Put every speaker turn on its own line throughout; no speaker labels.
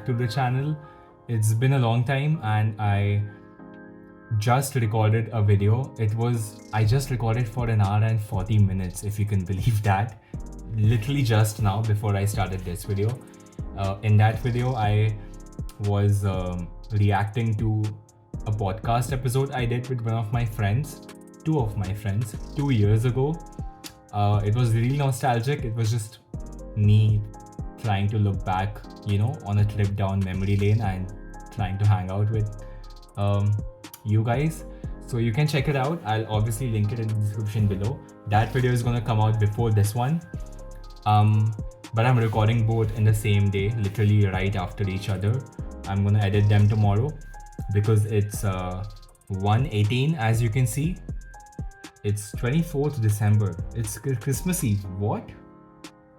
to the channel. It's been a long time and I just recorded a video. I just recorded for an hour and 40 minutes, if you can believe that. Literally just now before I started this video. In that video, I was reacting to a podcast episode I did with one of my friends, two of my friends, 2 years ago. It was really nostalgic. It was just me trying to look back, on a trip down memory lane and trying to hang out with you guys. So you can check it out. I'll obviously link it in the description below. That video is gonna come out before this one. But I'm recording both in the same day, literally right after each other. I'm gonna edit them tomorrow because it's 1:18, as you can see. It's 24th December. It's Christmas Eve. What?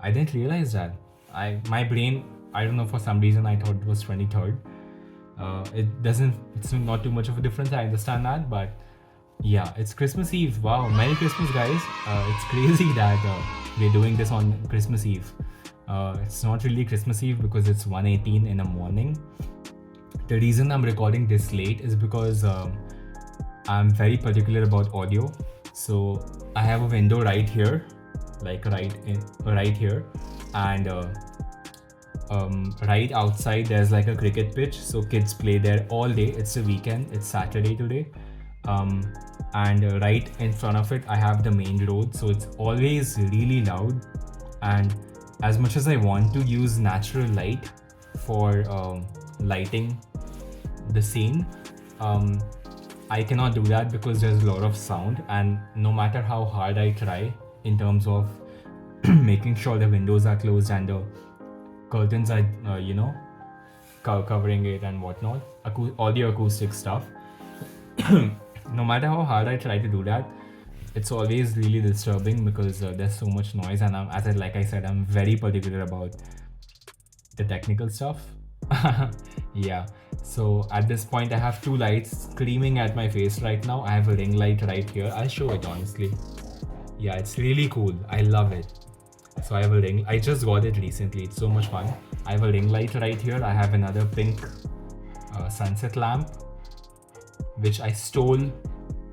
I didn't realize that. My brain, I don't know, for some reason I thought it was 23rd. It's not too much of a difference, I understand that, but yeah, it's Christmas Eve. Wow, Merry Christmas, guys. It's crazy that we're doing this on Christmas Eve. It's not really Christmas Eve because it's 1:18 in the morning. The reason I'm recording this late is because I'm very particular about audio. So I have a window right here, like right here, and right outside there's like a cricket pitch, so kids play there all day. It's a weekend, it's Saturday today, and right in front of it I have the main road, so it's always really loud. And as much as I want to use natural light for lighting the scene, I cannot do that because there's a lot of sound, and no matter how hard I try in terms of making sure the windows are closed and the curtains are covering it and whatnot, audio acoustic stuff, no matter how hard I try to do that, it's always really disturbing because there's so much noise, and like I said, I'm very particular about the technical stuff. Yeah, so at this point I have two lights screaming at my face right now. I have a ring light right here. I'll show it honestly. Yeah, it's really cool. I love it. So I have a ring. I just got it recently. It's so much fun. I have a ring light right here. I have another pink sunset lamp, which I stole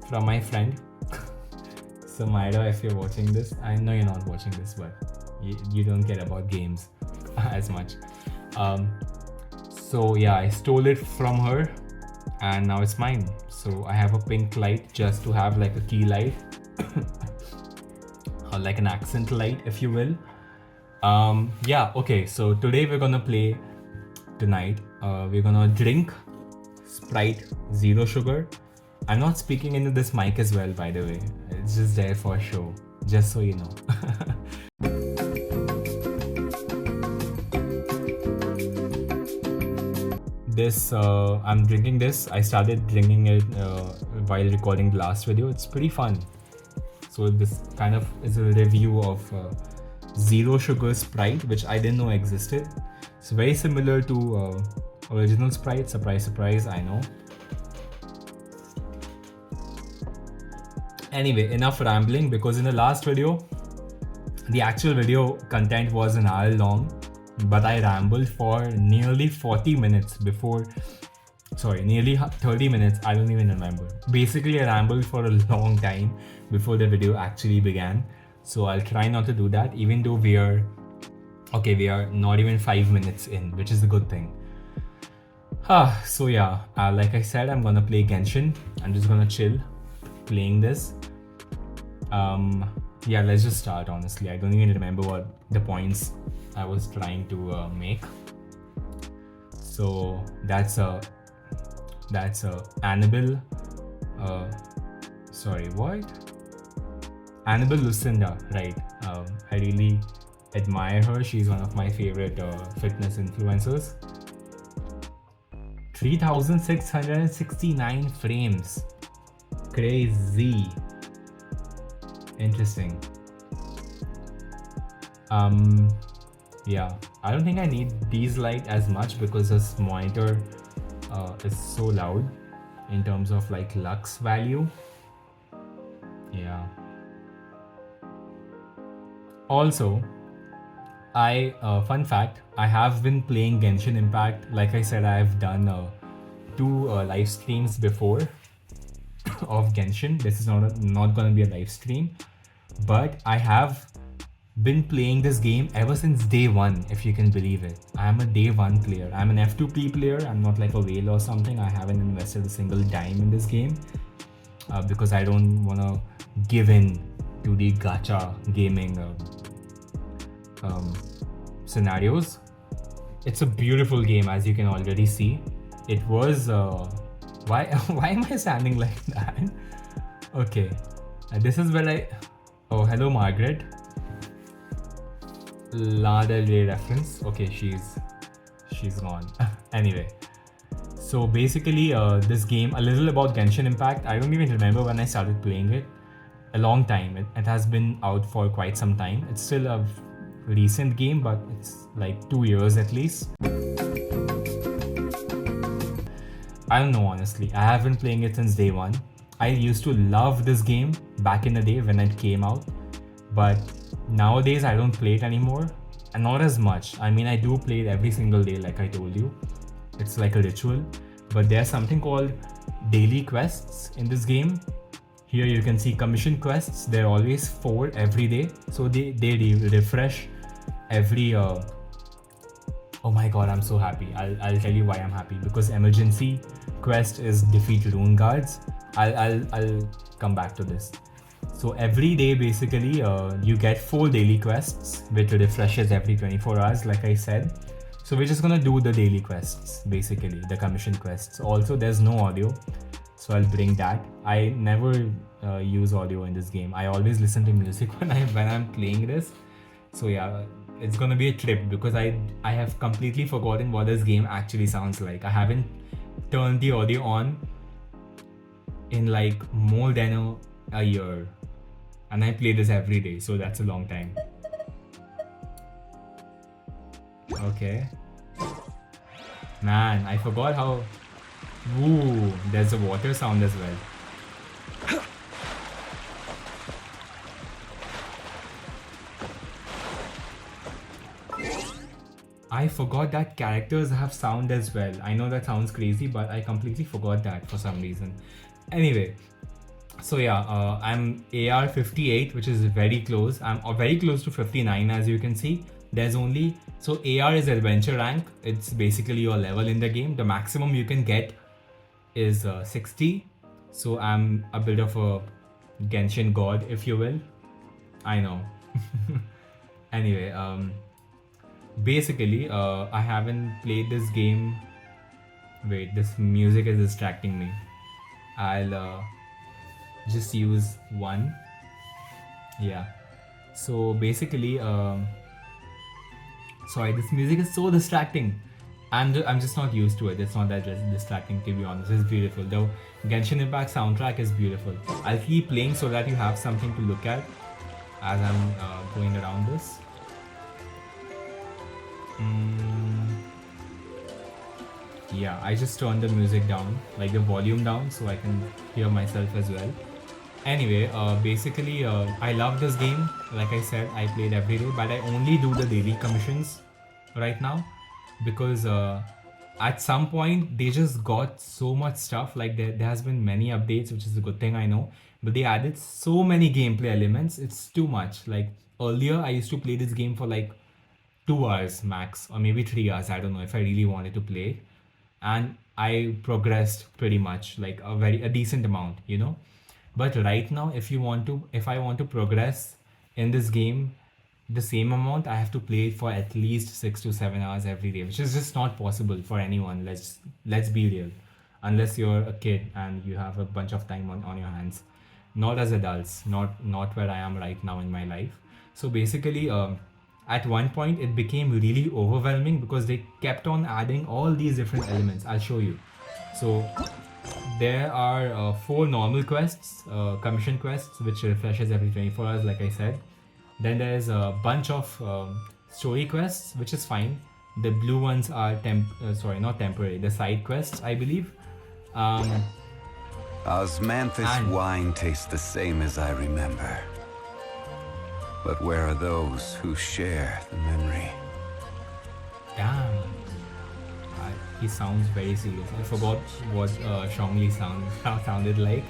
from my friend. So Myra, if you're watching this, I know you're not watching this, but you don't care about games as much. So yeah, I stole it from her and now it's mine. So I have a pink light just to have like a key light. Or like an accent light, if you will. Yeah, okay, so today we're gonna play tonight. We're gonna drink Sprite Zero Sugar. I'm not speaking into this mic as well, by the way. It's just there for show, just so you know. I'm drinking this. I started drinking it while recording the last video. It's pretty fun. So this kind of is a review of Zero Sugar Sprite, which I didn't know existed. It's very similar to original Sprite. Surprise, surprise, I know. Anyway, enough rambling, because in the last video, the actual video content was an hour long, but I rambled for nearly 40 minutes nearly 30 minutes, I don't even remember. Basically, I rambled for a long time before the video actually began. So I'll try not to do that, even though we are not even 5 minutes in, which is a good thing. So yeah, like I said, I'm gonna play Genshin. I'm just gonna chill playing this. Yeah, let's just start. Honestly, I don't even remember what the points I was trying to make. So that's Annabelle. Sorry, what? Annabelle Lucinda, right? I really admire her. She's one of my favorite fitness influencers. 3,669 frames. Crazy. Interesting. Yeah, I don't think I need these light as much because this monitor is so loud in terms of like lux value. Yeah. Also, Fun fact, I have been playing Genshin Impact. Like I said, I have done 2 live streams before of Genshin. This is not gonna be a live stream, but I have been playing this game ever since day one, if you can believe it. I am a day one player. I'm an F2P player. I'm not like a whale or something. I haven't invested a single dime in this game because I don't want to give in to the gacha gaming scenarios. It's a beautiful game, as you can already see. It was why am I sounding like that? Okay, this is where oh, hello Margaret. La Del Rey reference. Okay, she's gone. Anyway, so basically this game, a little about Genshin Impact. I don't even remember when I started playing it. A long time. It has been out for quite some time. It's still a recent game, but it's like 2 years at least. I don't know, honestly. I have been playing it since day one. I used to love this game back in the day when it came out, but nowadays I don't play it anymore, and not as much. I mean, I do play it every single day, like I told you. It's like a ritual, but there's something called daily quests in this game. Here you can see commission quests. They're always 4 every day, so they refresh every oh my god, I'm so happy. I'll tell you why I'm happy, because emergency quest is defeat rune guards. I'll come back to this. So every day basically you get 4 daily quests, which refreshes every 24 hours, like I said. So we're just gonna do the daily quests, basically the commission quests. Also, there's no audio, so I'll bring that. I never use audio in this game. I always listen to music when I'm playing this. So yeah, it's gonna be a trip because I have completely forgotten what this game actually sounds like. I haven't turned the audio on in like more than a year, and I play this every day, so that's a long time. Okay. Man, I forgot how... Ooh, there's a water sound as well. I forgot that characters have sound as well. I know that sounds crazy, but I completely forgot that for some reason. Anyway, so yeah, I'm AR 58, which is very close. I'm very close to 59, as you can see. There's only... So AR is adventure rank. It's basically your level in the game. The maximum you can get is 60. So I'm a bit of a Genshin god, if you will. I know. Anyway, basically I haven't played this game. Wait, this music is distracting me. I'll just use one. Yeah, so basically sorry, this music is so distracting. I'm just not used to it. It's not that distracting, to be honest. It's beautiful. The Genshin Impact soundtrack is beautiful. I'll keep playing so that you have something to look at as I'm going around this. Yeah, I just turned the music down, like the volume down, so I can hear myself as well. Anyway, basically I love this game. Like I said, I played every day, but I only do the daily commissions right now because at some point they just got so much stuff. Like there has been many updates, which is a good thing, I know, but they added so many gameplay elements. It's too much. Like earlier I used to play this game for like 2 hours max, or maybe 3 hours, I don't know, if I really wanted to play, and I progressed pretty much, like a decent amount, you know. But right now, if I want to progress in this game the same amount, I have to play it for at least 6 to 7 hours every day, which is just not possible for anyone. Let's be real. Unless you're a kid and you have a bunch of time on your hands. Not as adults, not where I am right now in my life. So basically, at one point it became really overwhelming because they kept on adding all these different elements. I'll show you. So there are 4 normal quests, commission quests, which refreshes every 24 hours, like I said. Then there's a bunch of story quests, which is fine. The blue ones are not temporary, the side quests, I believe.
Osmanthus wine tastes the same as I remember. But where are those who share the memory?
Damn. He sounds very serious. I forgot what Shongli sounded like.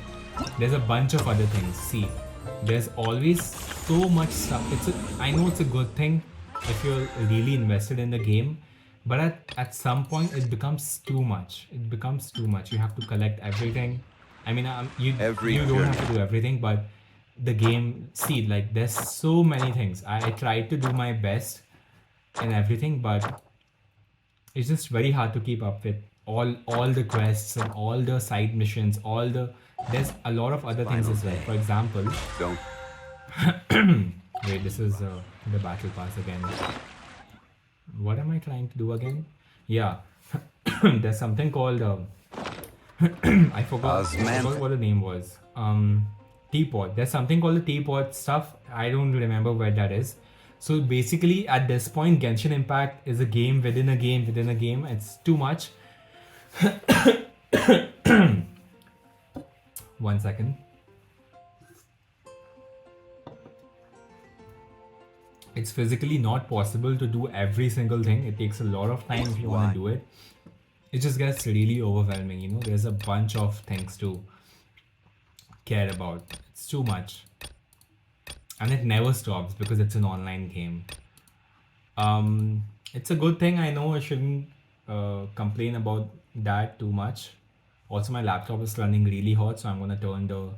There's a bunch of other things. See, there's always so much stuff. I know it's a good thing if you're really invested in the game, but at some point it becomes too much. It becomes too much. You have to collect everything. I mean,
Every
you don't have to
journey.
do everything, but the game, see, like there's so many things. I tried to do my best in everything, but it's just very hard to keep up with all the quests and all the side missions, all the there's a lot of other things
Final
as well.
day.
For example,
Don't
wait, this is the battle pass again. What am I trying to do again? Yeah, there's something called I forgot what the name was. Teapot. There's something called the teapot stuff. I don't remember where that is. So basically, at this point, Genshin Impact is a game within a game within a game. It's too much. 1 second. It's physically not possible to do every single thing. It takes a lot of time if you want to do it. It just gets really overwhelming, you know. There's a bunch of things to care about. It's too much. And it never stops because it's an online game. It's a good thing. I know I shouldn't complain about that too much. Also, my laptop is running really hot, so I'm gonna turn the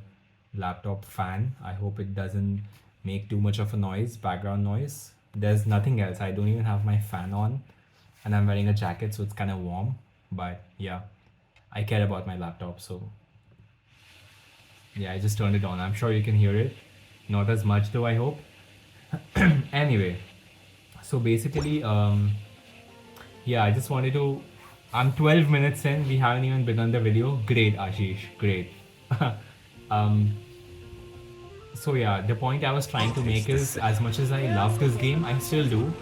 laptop fan. I hope it doesn't make too much of a noise, background noise. There's nothing else. I don't even have my fan on, and I'm wearing a jacket, so it's kind of warm. But yeah, I care about my laptop, so yeah, I just turned it on. I'm sure you can hear it. Not as much though, I hope. Anyway, so basically, yeah, I just wanted to. I'm 12 minutes in. We haven't even begun the video. Great, Ashish. Great. um. So yeah, the point I was trying to make is, as much as I love this game, I still do.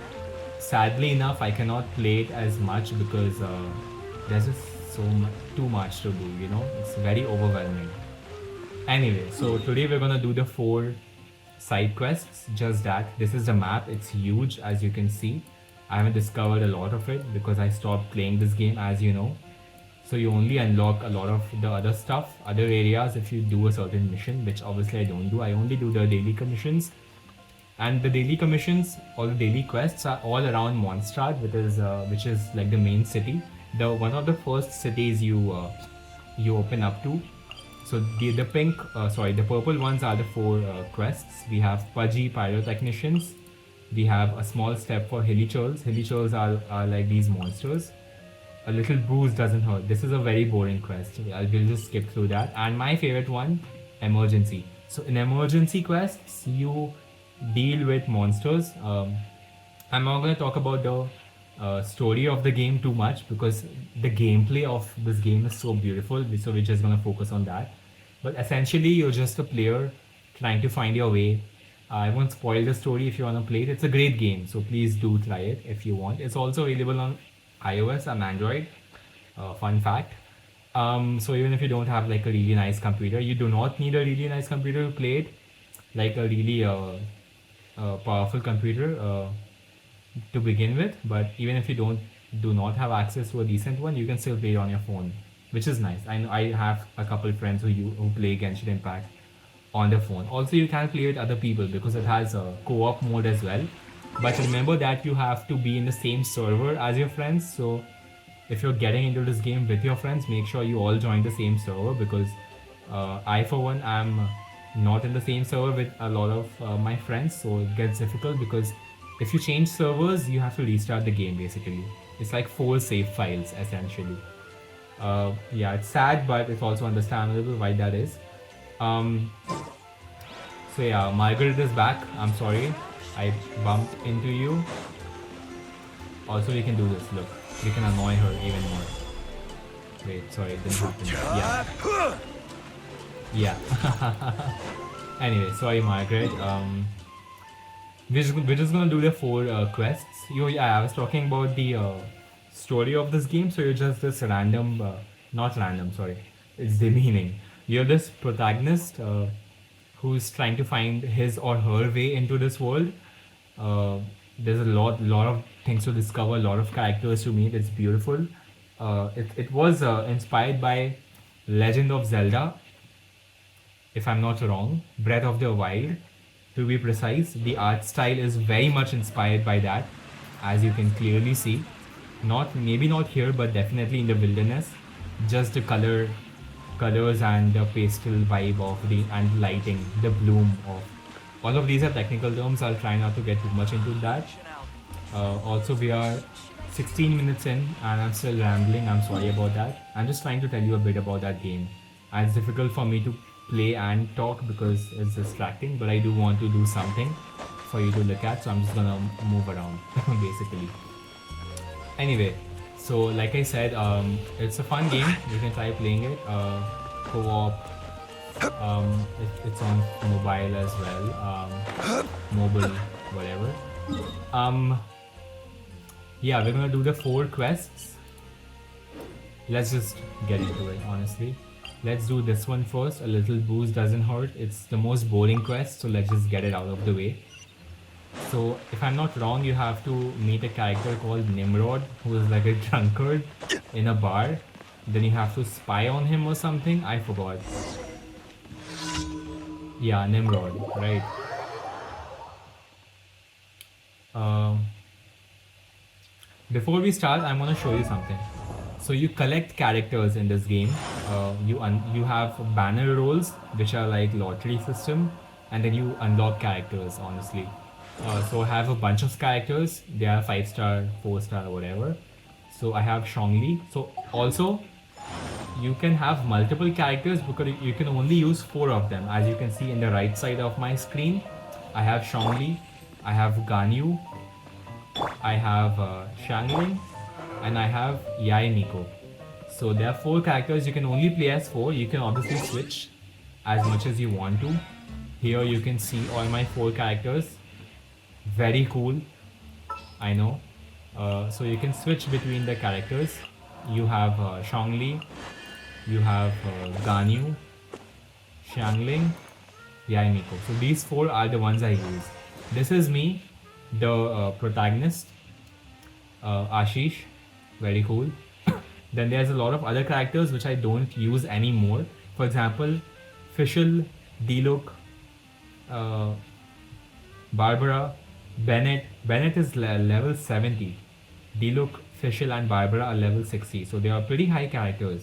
Sadly enough, I cannot play it as much because there's just too much to do. You know, it's very overwhelming. Anyway, so today we're gonna do the 4 side quests. Just that. This is the map. It's huge, as you can see. I haven't discovered a lot of it because I stopped playing this game, as you know. So you only unlock a lot of the other stuff, other areas if you do a certain mission, which obviously I don't do. I only do the daily commissions. And the daily commissions or the daily quests are all around Mondstadt, which is like the main city. The one of the first cities you open up to. So the purple ones are the 4 quests. We have Pudgy Pyrotechnicians. We have a small step for Hilly Churls. Hilly Churls are like these monsters. A little bruise doesn't hurt. This is a very boring quest. We'll just skip through that. And my favorite one, Emergency. So in emergency quests, you deal with monsters. I'm not going to talk about the story of the game too much because the gameplay of this game is so beautiful. So we're just going to focus on that. But essentially, you're just a player trying to find your way. I won't spoil the story if you want to play it. It's a great game, so please do try it if you want. It's also available on iOS and Android. Fun fact. So even if you don't have like a really nice computer, you do not need a really nice computer to play it. Like a really powerful computer to begin with. But even if you do not have access to a decent one, you can still play it on your phone, which is nice. I know I have a couple friends who play Genshin Impact on the phone. Also, you can play with other people because it has a co-op mode as well. But remember that you have to be in the same server as your friends. So if you're getting into this game with your friends, make sure you all join the same server because I, for one, am not in the same server with a lot of my friends. So it gets difficult because if you change servers, you have to restart the game basically. It's like 4 save files essentially. Yeah, it's sad, but it's also understandable why that is. So yeah, Margaret is back. I'm sorry, I bumped into you. Also, we can do this. Look, we can annoy her even more. Wait, sorry, it didn't happen. Yeah. Anyway, sorry, Margaret. We're just gonna do the 4 quests. Yeah, I was talking about the story of this game. So you're just this random, not random, sorry, it's demeaning. You're this protagonist who's trying to find his or her way into this world. Uh, there's a lot of things to discover, a lot of characters to meet. It's beautiful. It was inspired by Legend of Zelda, if I'm not wrong, Breath of the Wild, to be precise. The art style is very much inspired by that, as you can clearly see. Not maybe not here, but definitely in the wilderness. Just the colors and the pastel vibe of the and lighting, the bloom of all of these are technical terms. I'll try not to get too much into that. Also, we are 16 minutes in and I'm still rambling. I'm sorry about that. I'm just trying to tell you a bit about that game. And it's difficult for me to play and talk because it's distracting, but I do want to do something for you to look at, so I'm just gonna move around basically. Anyway, so like I said, it's a fun game. You can try playing it. Co-op. It's on mobile as well. Mobile, whatever. Yeah, we're gonna do the 4 quests. Let's just get into it, honestly. Let's do this one first. A little booze doesn't hurt. It's the most boring quest, so let's just get it out of the way. So, if I'm not wrong, you have to meet a character called Nimrod, who is like a drunkard in a bar. Then you have to spy on him or something. I forgot. Yeah, Nimrod, right. Before we start, I'm gonna show you something. So you collect characters in this game. You have banner rolls, which are like lottery system, and then you unlock characters. Honestly, so I have a bunch of characters. They are 5-star, 4-star, whatever. So I have Shongli. So also, you can have multiple characters because you can only use 4 of them. As you can see in the right side of my screen, I have Shongli, I have Ganyu, I have Shangling, and I have Yae Miko. So there are 4 characters. You can only play as 4. You can obviously switch as much as you want to. Here you can see all my 4 characters. Very cool, I know. So you can switch between the characters. You have Shangli, you have Ganyu, Shangling, Yae Miko. So these 4 are the ones I use. This is me, the protagonist, Ashish. Very cool. Then there's a lot of other characters which I don't use anymore. For example, Fischl, Diluc, Barbara, Bennett. Bennett is level 70. Diluc, Fischl and Barbara are level 60. So they are pretty high characters.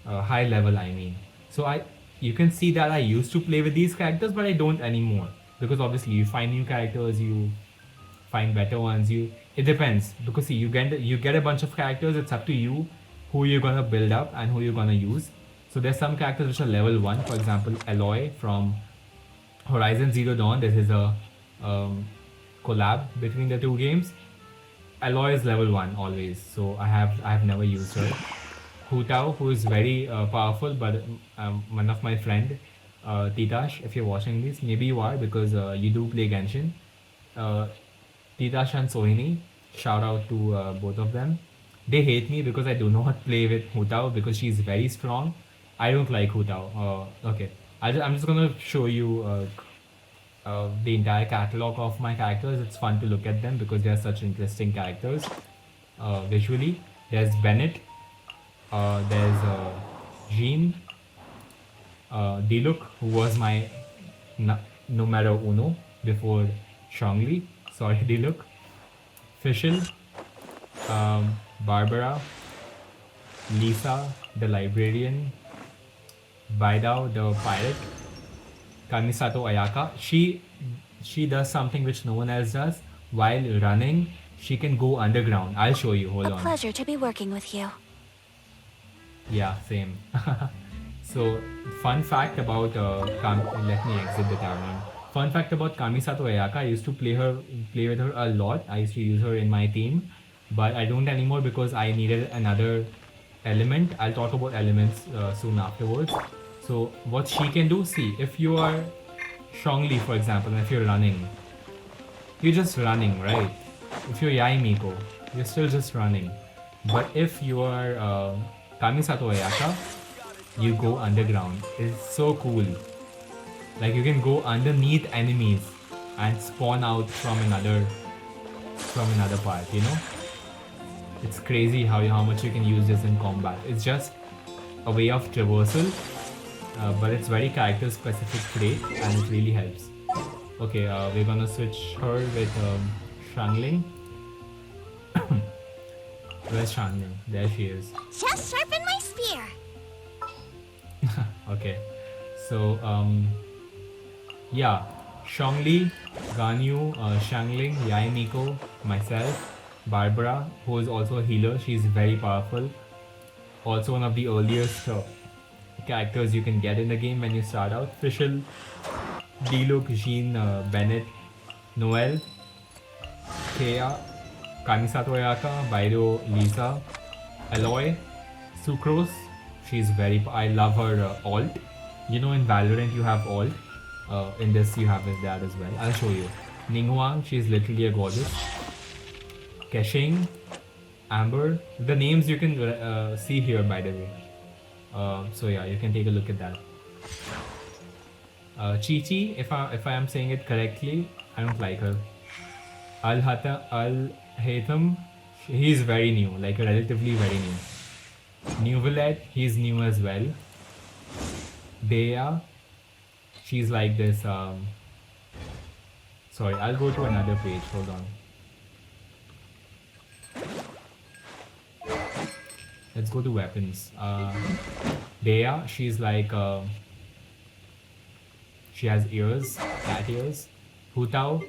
High level, I mean. So you can see that I used to play with these characters, but I don't anymore. Because obviously you find new characters, you find better ones. It depends, because see, you get a bunch of characters. It's up to you who you're gonna build up and who you're gonna use. So there's some characters which are level 1. For example, Aloy from Horizon Zero Dawn. This is a collab between the 2 games. Aloy is level 1 always, so I have never used her. Hu Tao, who is very powerful, but one of my friend, Titash, if you're watching this, maybe you are because you do play Genshin. Titash and Sohini, shout out to both of them. They hate me because I do not play with Hu Tao because she's very strong. I don't like Hu Tao. Okay, I'm just gonna show you the entire catalog of my characters. It's fun to look at them because they are such interesting characters visually. There's Bennett, there's Jean, Diluc, who was my numero uno before Shangli. Sorry, Diluc. Fischl, Barbara, Lisa, the librarian, Baidao, the pirate, Kamisato Ayaka. She does something which no one else does. While running, she can go underground. I'll show you. Hold on.
A pleasure to be working with you.
Yeah, same. So, fun fact about let me exit the tavern. Fun fact about Kamisato Ayaka, I used to play with her a lot. I used to use her in my team, but I don't anymore because I needed another element. I'll talk about elements soon afterwards. So what she can do, see, if you are Shongli, for example, and if you're running, you're just running, right? If you're Yae Miko, you're still just running. But if you are Kamisato Ayaka, you go underground. It's so cool. Like you can go underneath enemies and spawn out from another part, you know? It's crazy how much you can use this in combat. It's just a way of traversal, but it's very character specific trait and it really helps. Okay, we're gonna switch her with Shangling. Where's Shangling? There she is.
Just sharpen my spear.
Okay, so yeah, Shangli, Ganyu, Shangling, Yai Miko, myself, Barbara, who is also a healer. She's very powerful. Also one of the earliest characters you can get in the game when you start out. Fischl, D-Look, Jean, Bennett, Noel, Kea, Kamisato Oyaka, Baido, Lisa, Aloy, Sucrose. She's very. I love her alt. You know, in Valorant you have alt. In this you have that as well. I'll show you. Ninghuang, she's literally a goddess. Keshing, Amber. The names you can see here, by the way. So yeah, you can take a look at that. Chi-Chi, if I am saying it correctly, I don't like her. Al-Haytham, he's very new, like relatively very new. Nuvelet, he's new as well. Dea, she's like this. Sorry, I'll go to another page. Hold on. Let's go to weapons. Dea, she's like. She has ears, cat ears. Hutao,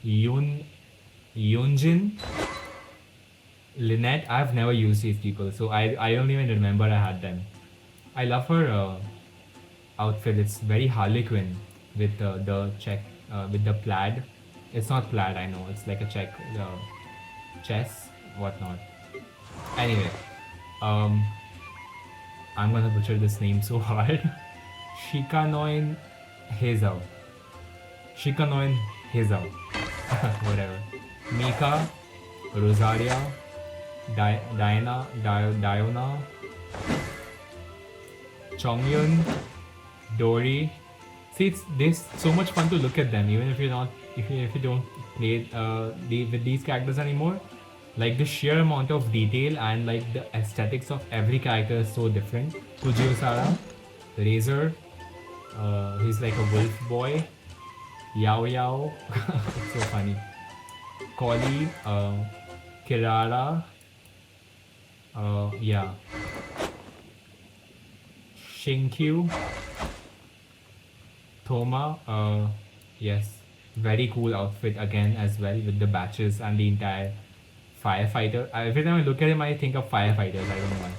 Yunjin, Lynette. I've never used these people, so I don't even remember I had them. I love her outfit. It's very Harlequin with the check, with the plaid. It's not plaid, I know. It's like a check, chess, whatnot. Anyway, I'm gonna butcher this name so hard. Shikanoin Hezao. Shikanoin Hezao. Whatever. Mika, Rosaria, Diana, Chongyun, Dory. See, it's so much fun to look at them, even if if you don't play with these characters anymore. Like the sheer amount of detail and like the aesthetics of every character is so different. Kujio Sara, Razor, he's like a wolf boy. Yao Yao, it's so funny. Collie, Kirara, yeah. Shinkyu, Thoma, yes, very cool outfit again as well with the batches and the entire firefighter. Every time I look at him, I think of firefighters. I don't know why.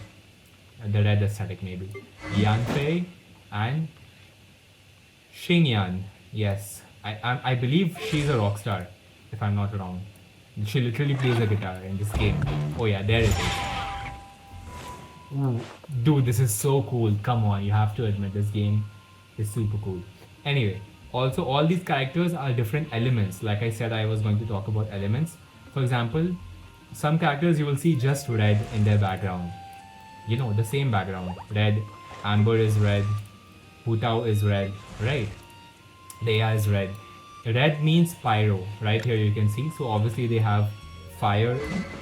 The red aesthetic, maybe. Yanfei and Xingyan. Yes, I believe she's a rock star, if I'm not wrong. She literally plays a guitar in this game. Oh yeah, there it is. Ooh, dude, this is so cool. Come on, you have to admit this game is super cool. Anyway, also all these characters are different elements. Like I said, I was going to talk about elements. For example, some characters you will see just red in their background. You know, the same background. Red, Amber is red, Hutao is red, right? Leia is red. Red means pyro, right here you can see. So obviously they have fire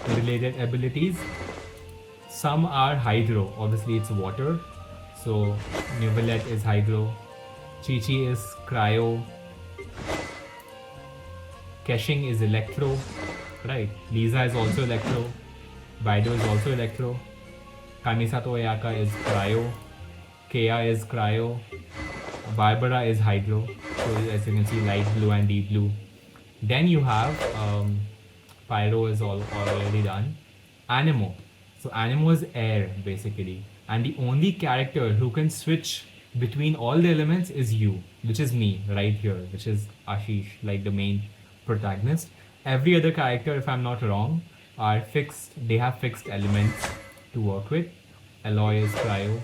related abilities. Some are hydro, obviously it's water. So Nuvelet is hydro. Chi-Chi is cryo. Keshing is electro. Right. Lisa is also electro. Baido is also electro. Kamisato Oyaka is cryo. Kea is cryo. Barbara is hydro. So as you can see, light blue and deep blue. Then you have Pyro is already done. Anemo. So Anemo is air basically. And the only character who can switch between all the elements is you, which is me right here, which is Ashish, like the main protagonist. Every other character, if I'm not wrong, are fixed. They have fixed elements to work with. Aloy is cryo.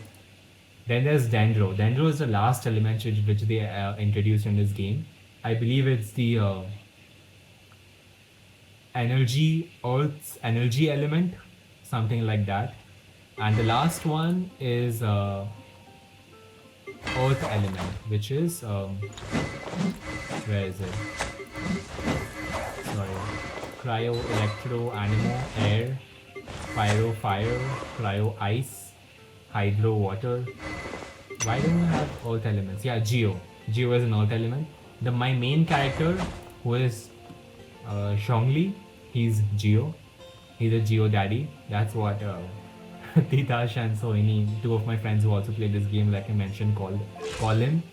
Then there's Dendro. Dendro is the last element which they introduced in this game. I believe it's the Earth's energy element, something like that. And the last one is earth element, which is where is it? Sorry. Cryo, electro, animo, air, pyro, fire, cryo, ice, hydro, water. Why don't we have earth elements? Yeah, Geo. Geo is an earth element. My main character, who is Zhongli, he's Geo. He's a Geo daddy. That's what Titash and Sohini, two of my friends who also play this game, like I mentioned, call him.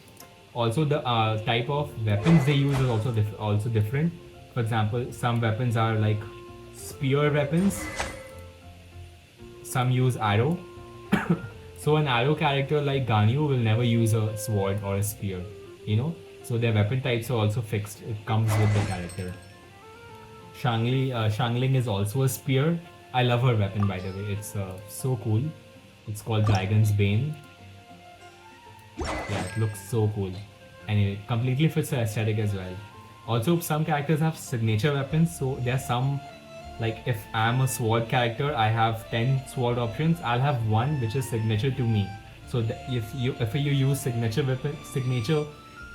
Also, the type of weapons they use is also different. For example, some weapons are like spear weapons. Some use arrow. So an arrow character like Ganyu will never use a sword or a spear, you know. So their weapon types are also fixed. It comes with the character. Shangling is also a spear. I love her weapon, by the way. It's so cool. It's called Dragon's Bane. Yeah, it looks so cool. And it completely fits the aesthetic as well. Also, some characters have signature weapons. So there's some, like if I'm a sword character, I have 10 sword options. I'll have one which is signature to me. So if you use signature weapon,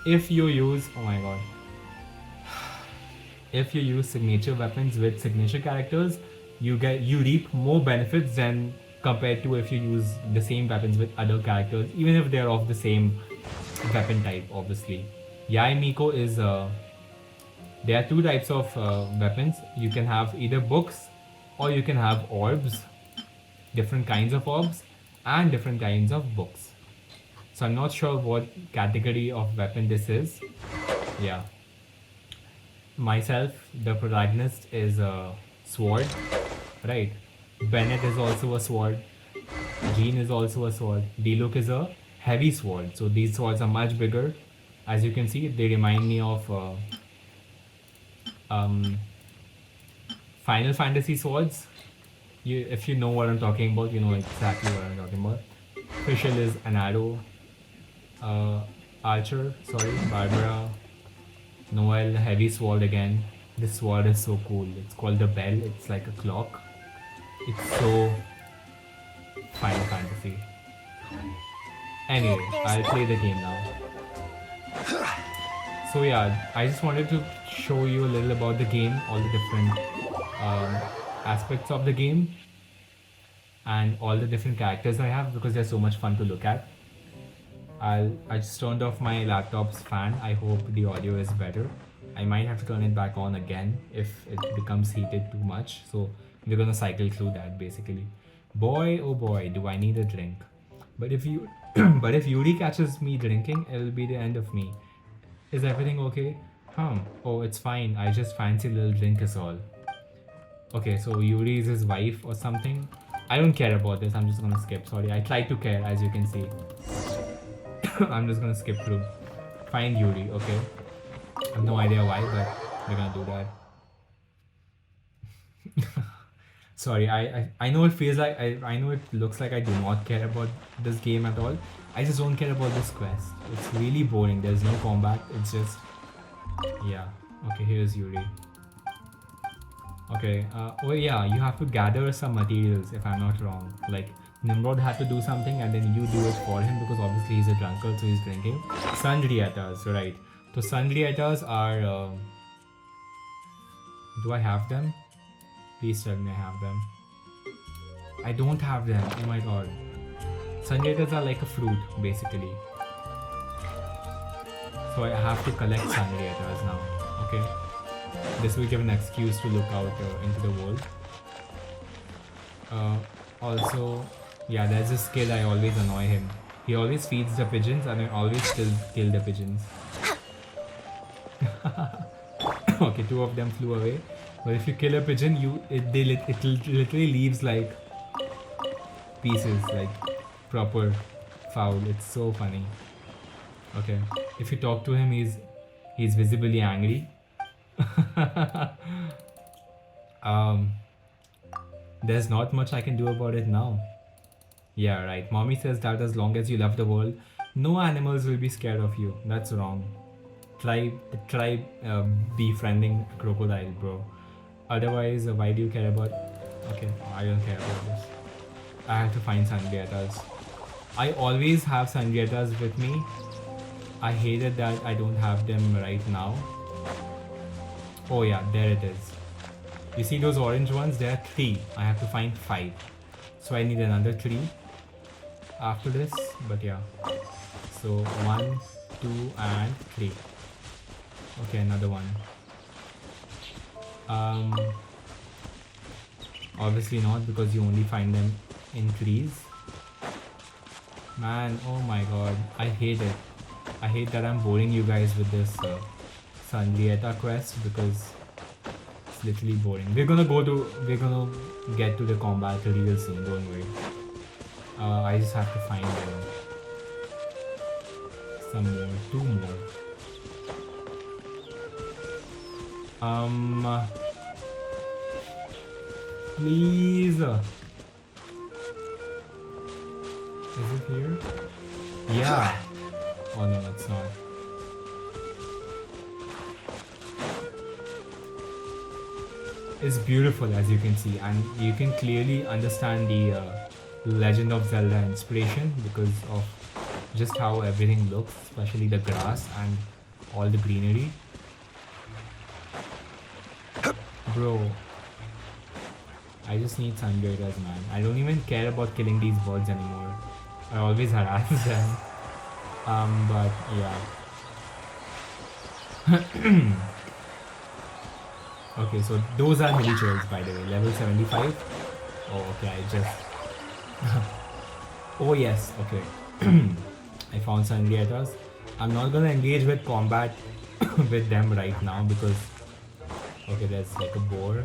if you use, oh my god. If you use signature weapons with signature characters, you reap more benefits than compared to if you use the same weapons with other characters, even if they're of the same weapon type, obviously. Yai Miko is there are two types of weapons. You can have either books or you can have orbs, different kinds of orbs and different kinds of books. So I'm not sure what category of weapon this is. Yeah. Myself, the protagonist, is a sword, right? Bennett is also a sword. Jean is also a sword. Diluc is a heavy sword. So these swords are much bigger. As you can see, they remind me of Final Fantasy swords. If you know what I'm talking about, you know exactly what I'm talking about. Fischl is an arrow. Archer, sorry, Barbara. Noel, heavy sword again. This sword is so cool. It's called the Bell. It's like a clock. It's so Final Fantasy. Anyway, I'll play the game now. So yeah, I just wanted to show you a little about the game, all the different aspects of the game, and all the different characters I have, because they're so much fun to look at. I just turned off my laptop's fan. I hope the audio is better. I might have to turn it back on again if it becomes heated too much. So we're gonna cycle through that basically. Boy, oh boy, do I need a drink. But if Yuri catches me drinking, it'll be the end of me. Is everything okay? Oh, it's fine. I just fancy a little drink is all. Okay, so Yuri is his wife or something. I don't care about this. I'm just gonna skip. Sorry, I tried to care, as you can see. I'm just gonna skip through. Find Yuri, okay? I have no idea why, but we're gonna do that. Sorry, I know it feels like I know it looks like I do not care about this game at all. I just don't care about this quest. It's really boring. There's no combat. It's just, yeah. Okay, here's Yuri. Okay. Oh yeah, you have to gather some materials if I'm not wrong. Like Nimrod had to do something and then you do it for him because obviously he's a drunkard, so he's drinking. Sundrietas, right? So Sundrietas are. Do I have them? Please tell me I have them. I don't have them. Oh my god. Sundrietas are like a fruit, basically. So I have to collect Sundrietas now. Okay. This will give an excuse to look out into the world. Also, yeah, there's a skill I always annoy him. He always feeds the pigeons and I always still kill the pigeons. Okay, two of them flew away. But if you kill a pigeon, it literally leaves like pieces, like proper foul. It's so funny. Okay, if you talk to him, he's visibly angry. There's not much I can do about it now. Yeah, right. Mommy says that as long as you love the world, no animals will be scared of you. That's wrong. Try befriending a crocodile, bro. Otherwise, why do you care about... Okay, I don't care about this. I have to find Sundrietas. I always have Sangrietas with me. I hated that I don't have them right now. Oh yeah, there it is. You see those orange ones? There are 3. I have to find 5. So I need another 3 after this. But yeah. So 1, 2 and 3. Okay, another one. Obviously not, because you only find them in trees. Man, oh my god, I hate it. I hate that I'm boring you guys with this Sanrieta quest, because it's literally boring. We're gonna get to the combat real soon, don't worry. I just have to find some more, 2 more. Please. Is it here? Yeah. Oh no, it's not. It's beautiful, as you can see, and you can clearly understand the Legend of Zelda inspiration because of just how everything looks, especially the grass and all the greenery. Bro, I just need Sungraders, man. I don't even care about killing these birds anymore. I always harass them. But yeah. Okay, so those are miniatures, by the way. Level 75. Oh, okay, I just... Oh yes, okay. I found Sangrietas. I'm not gonna engage with combat with them right now because... Okay, there's like a boar.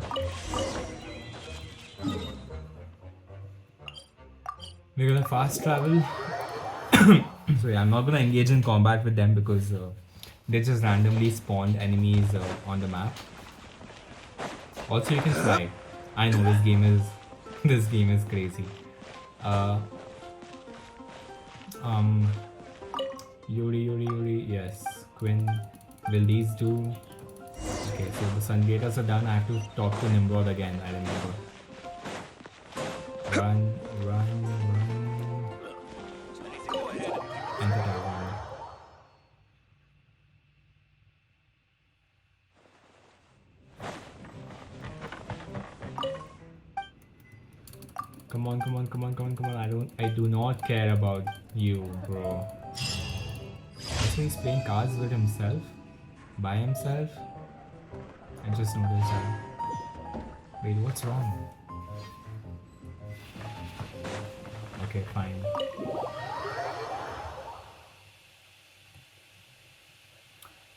We're gonna fast travel. So yeah, I'm not gonna engage in combat with them because they just randomly spawned enemies on the map. Also, you can fly. I know this game is crazy. Yuri, yes. Quinn, will these do? Okay, so the Sungraters are done. I have to talk to Nimrod again, I remember. Run. Enter tavern. Come on. I do not care about you, bro. So he's playing cards with himself? By himself? I just noticed that. Wait, what's wrong? Okay, fine.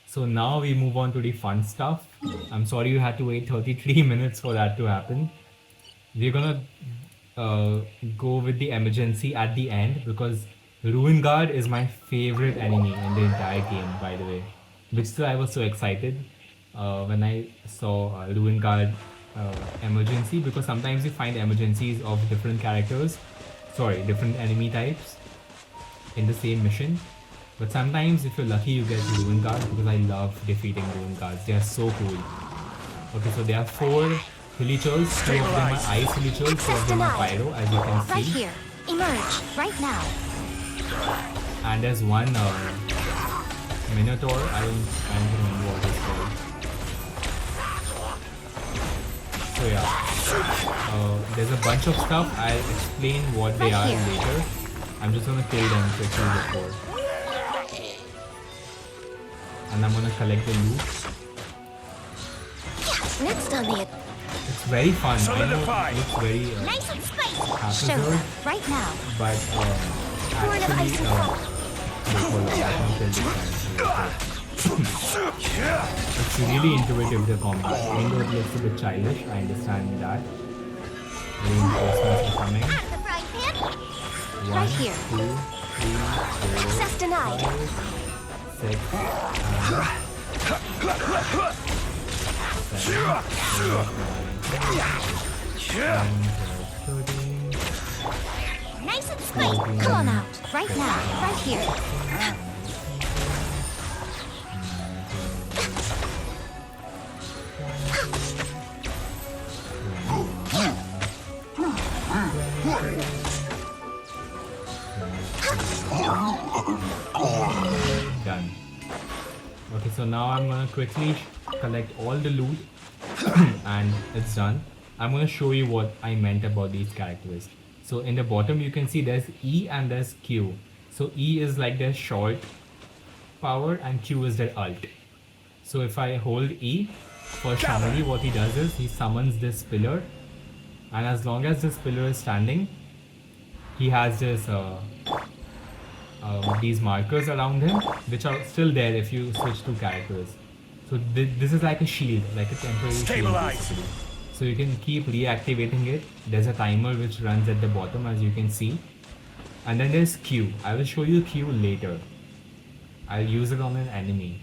So now we move on to the fun stuff. I'm sorry you had to wait 33 minutes for that to happen. We're gonna go with the emergency at the end because Ruin Guard is my favorite enemy in the entire game, by the way. Which is why I was so excited when I saw Ruin Guard emergency, because sometimes you find emergencies of different different enemy types in the same mission. But sometimes if you're lucky you get Ruin Guard, because I love defeating Ruin Guards. They are so cool. Okay, so there are 4 Hilichurls, 2 of them are ice Hilichurls, 2 of them are pyro, as you can see.
Right here. Emerge. Right now.
And there's one Minotaur, I don't remember what it's called. So yeah, there's a bunch of stuff. I'll explain what they are later. I'm just gonna kill them quickly before. And I'm gonna collect the loot.
Next on the...
It's very fun. I know it looks very
Nice and spicy.
absurd,
Right now.
but actually it's really intuitive, the combat. Even though it looks a bit childish, I understand that. Reinforcements are coming.
At the frying pan.
1,
Right here.
2, 3, 4,
Access denied.
5, 6, 7, 8, 9, 10,
Nice and spicy. Come on out. Right now. Right here.
so now I'm gonna quickly collect all the loot and it's done. I'm gonna show you what I meant about these characters. So in the bottom you can see there's E and there's Q. So E is like their short power and Q is their ult. So if I hold E for Shangli, what he does is he summons this pillar, and as long as this pillar is standing, he has this these markers around him, which are still there if you switch to characters. So this is like a shield, like a temporary shield basically. So you can keep reactivating it. There's a timer which runs at the bottom, as you can see. And then there's Q. I will show you Q later. I'll use it on an enemy.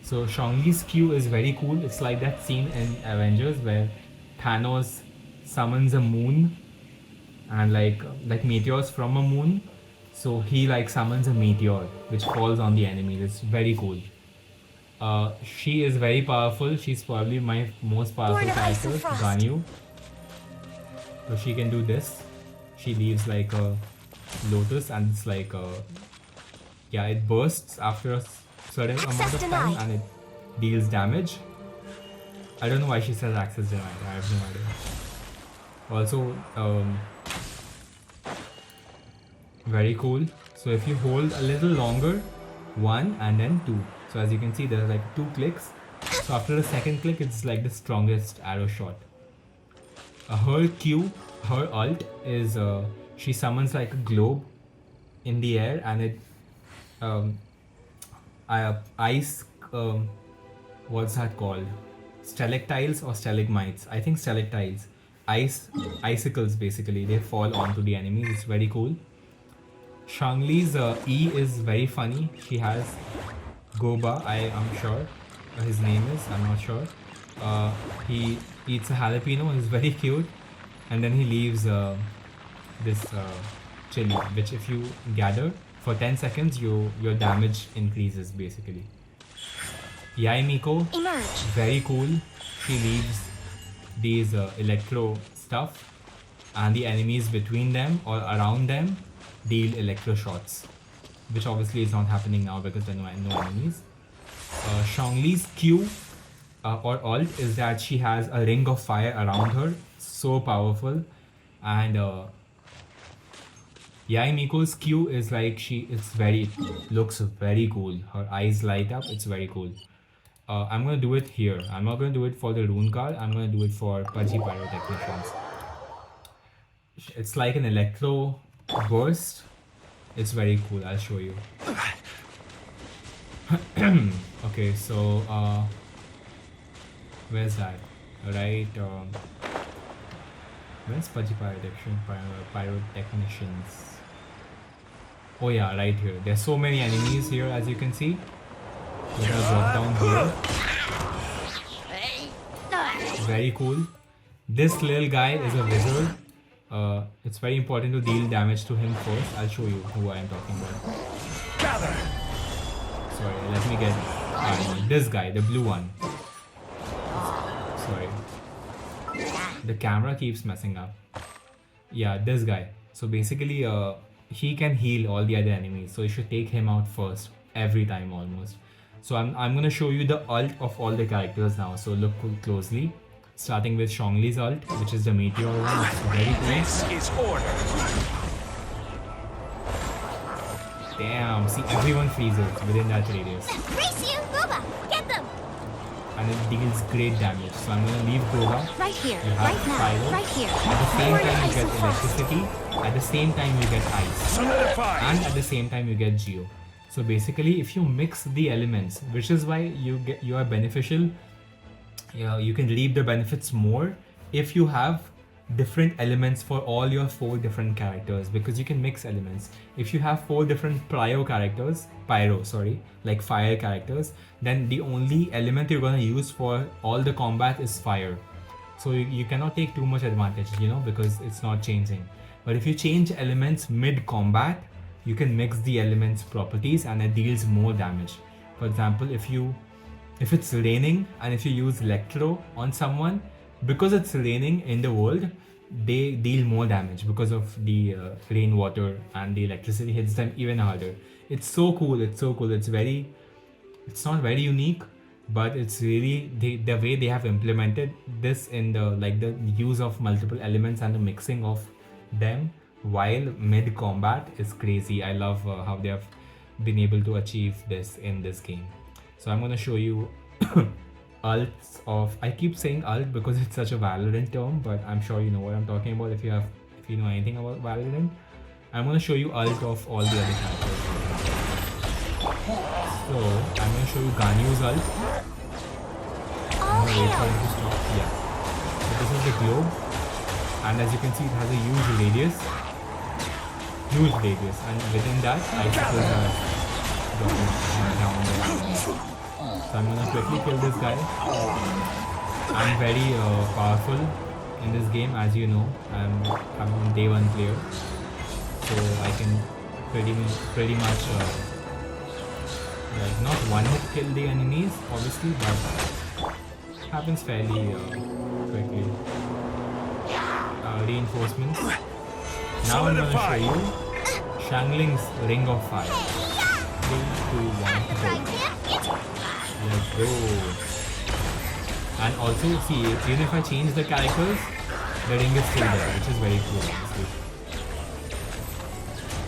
So Shangli's Q is very cool. It's like that scene in Avengers where Thanos summons a moon and like meteors from a moon. So he like summons a meteor which falls on the enemy. It's very cool. She is very powerful. She's probably my most powerful character, Ganyu. So she can do this. She leaves like a lotus and it's like yeah, it bursts after a certain amount of time and it deals damage. I don't know why she says access denied. I have no idea. Also, very cool. So if you hold a little longer, 1 and then 2. So as you can see, there are like 2 clicks. So after the second click, it's like the strongest arrow shot. Her Q, her ult is she summons like a globe in the air and it ice what's that called, stalactiles or stalagmites, I think stalactiles, icicles basically, they fall onto the enemies. It's very cool. Shangli's E is very funny. She has Goba, I am sure his name is, I'm not sure. He eats a jalapeno, he's very cute, and then he leaves this chili, which if you gather for 10 seconds, your damage increases basically. Yai Miko, very cool. She leaves these electro stuff, and the enemies between them or around them deal electro shots, which obviously is not happening now because there are no enemies. Shangli's Q or ult is that she has a ring of fire around her, so powerful, and Yai Miko's Q is like looks very cool. Her eyes light up. It's very cool. I'm gonna do it here. I'm not gonna do it for the rune card. I'm gonna do it for Pudgy Pyrotechnicians. It's like an electro burst. It's very cool. I'll show you. Okay, so where's that? Right. Where's Pudgy Pyrotechnicians? Oh yeah, right here. There's so many enemies here, as you can see. We're gonna drop down here. Very cool. This little guy is a wizard. It's very important to deal damage to him first. I'll show you who I am talking about. Sorry, let me get this guy, the blue one. Sorry. The camera keeps messing up. Yeah, this guy. So basically, he can heal all the other enemies. So you should take him out first, every time almost. So I'm gonna show you the ult of all the characters now. So look closely. Starting with Shangli's ult, which is the meteor one. It's very cool.
This is order.
Damn, see, everyone freezes within that radius.
Race you, Boba! Get them!
And it deals great damage. So I'm gonna leave Goga.
Right here,
You have
right now,
Pyro.
right here.
At the same
Forward
time you
ice
get
and frost.
electricity. At the same time you get ice.
Solidify.
And at the same time you get Geo. So basically, if you mix the elements, which is why you are beneficial, you can reap the benefits more if you have different elements for all your 4 different characters, because you can mix elements. If you have 4 different pyro, like fire characters, then the only element you're gonna use for all the combat is fire. So you cannot take too much advantage, because it's not changing. But if you change elements mid-combat, you can mix the elements properties and it deals more damage. For example, if it's raining and if you use electro on someone, because it's raining in the world, they deal more damage because of the rainwater, and the electricity hits them even harder. It's so cool. It's very It's not very unique, but it's really the way they have implemented this in the like the use of multiple elements and the mixing of them while mid combat is crazy. I love how they have been able to achieve this in this game. So I'm gonna show you ults of, I keep saying ult because it's such a Valorant term, but I'm sure you know what I'm talking about if you know anything about Valorant. I'm gonna show you ult of all the other characters. So I'm gonna show you Ganyu's ult. I'm gonna wait for him to stop. Yeah. So this is the globe, and as you can see, it has a huge radius, and within that, icicles are dropping down there. So I'm gonna quickly kill this guy. I'm very powerful in this game, as you know. I'm a day 1 player, so I can pretty much like not one hit kill the enemies, obviously, but happens fairly quickly. Reinforcements. Now I'm gonna show you Shangling's Ring of Fire. 3, 2, 1, go. Let's go. And also, see, even if I change the characters, the ring is still there, which is very cool, honestly.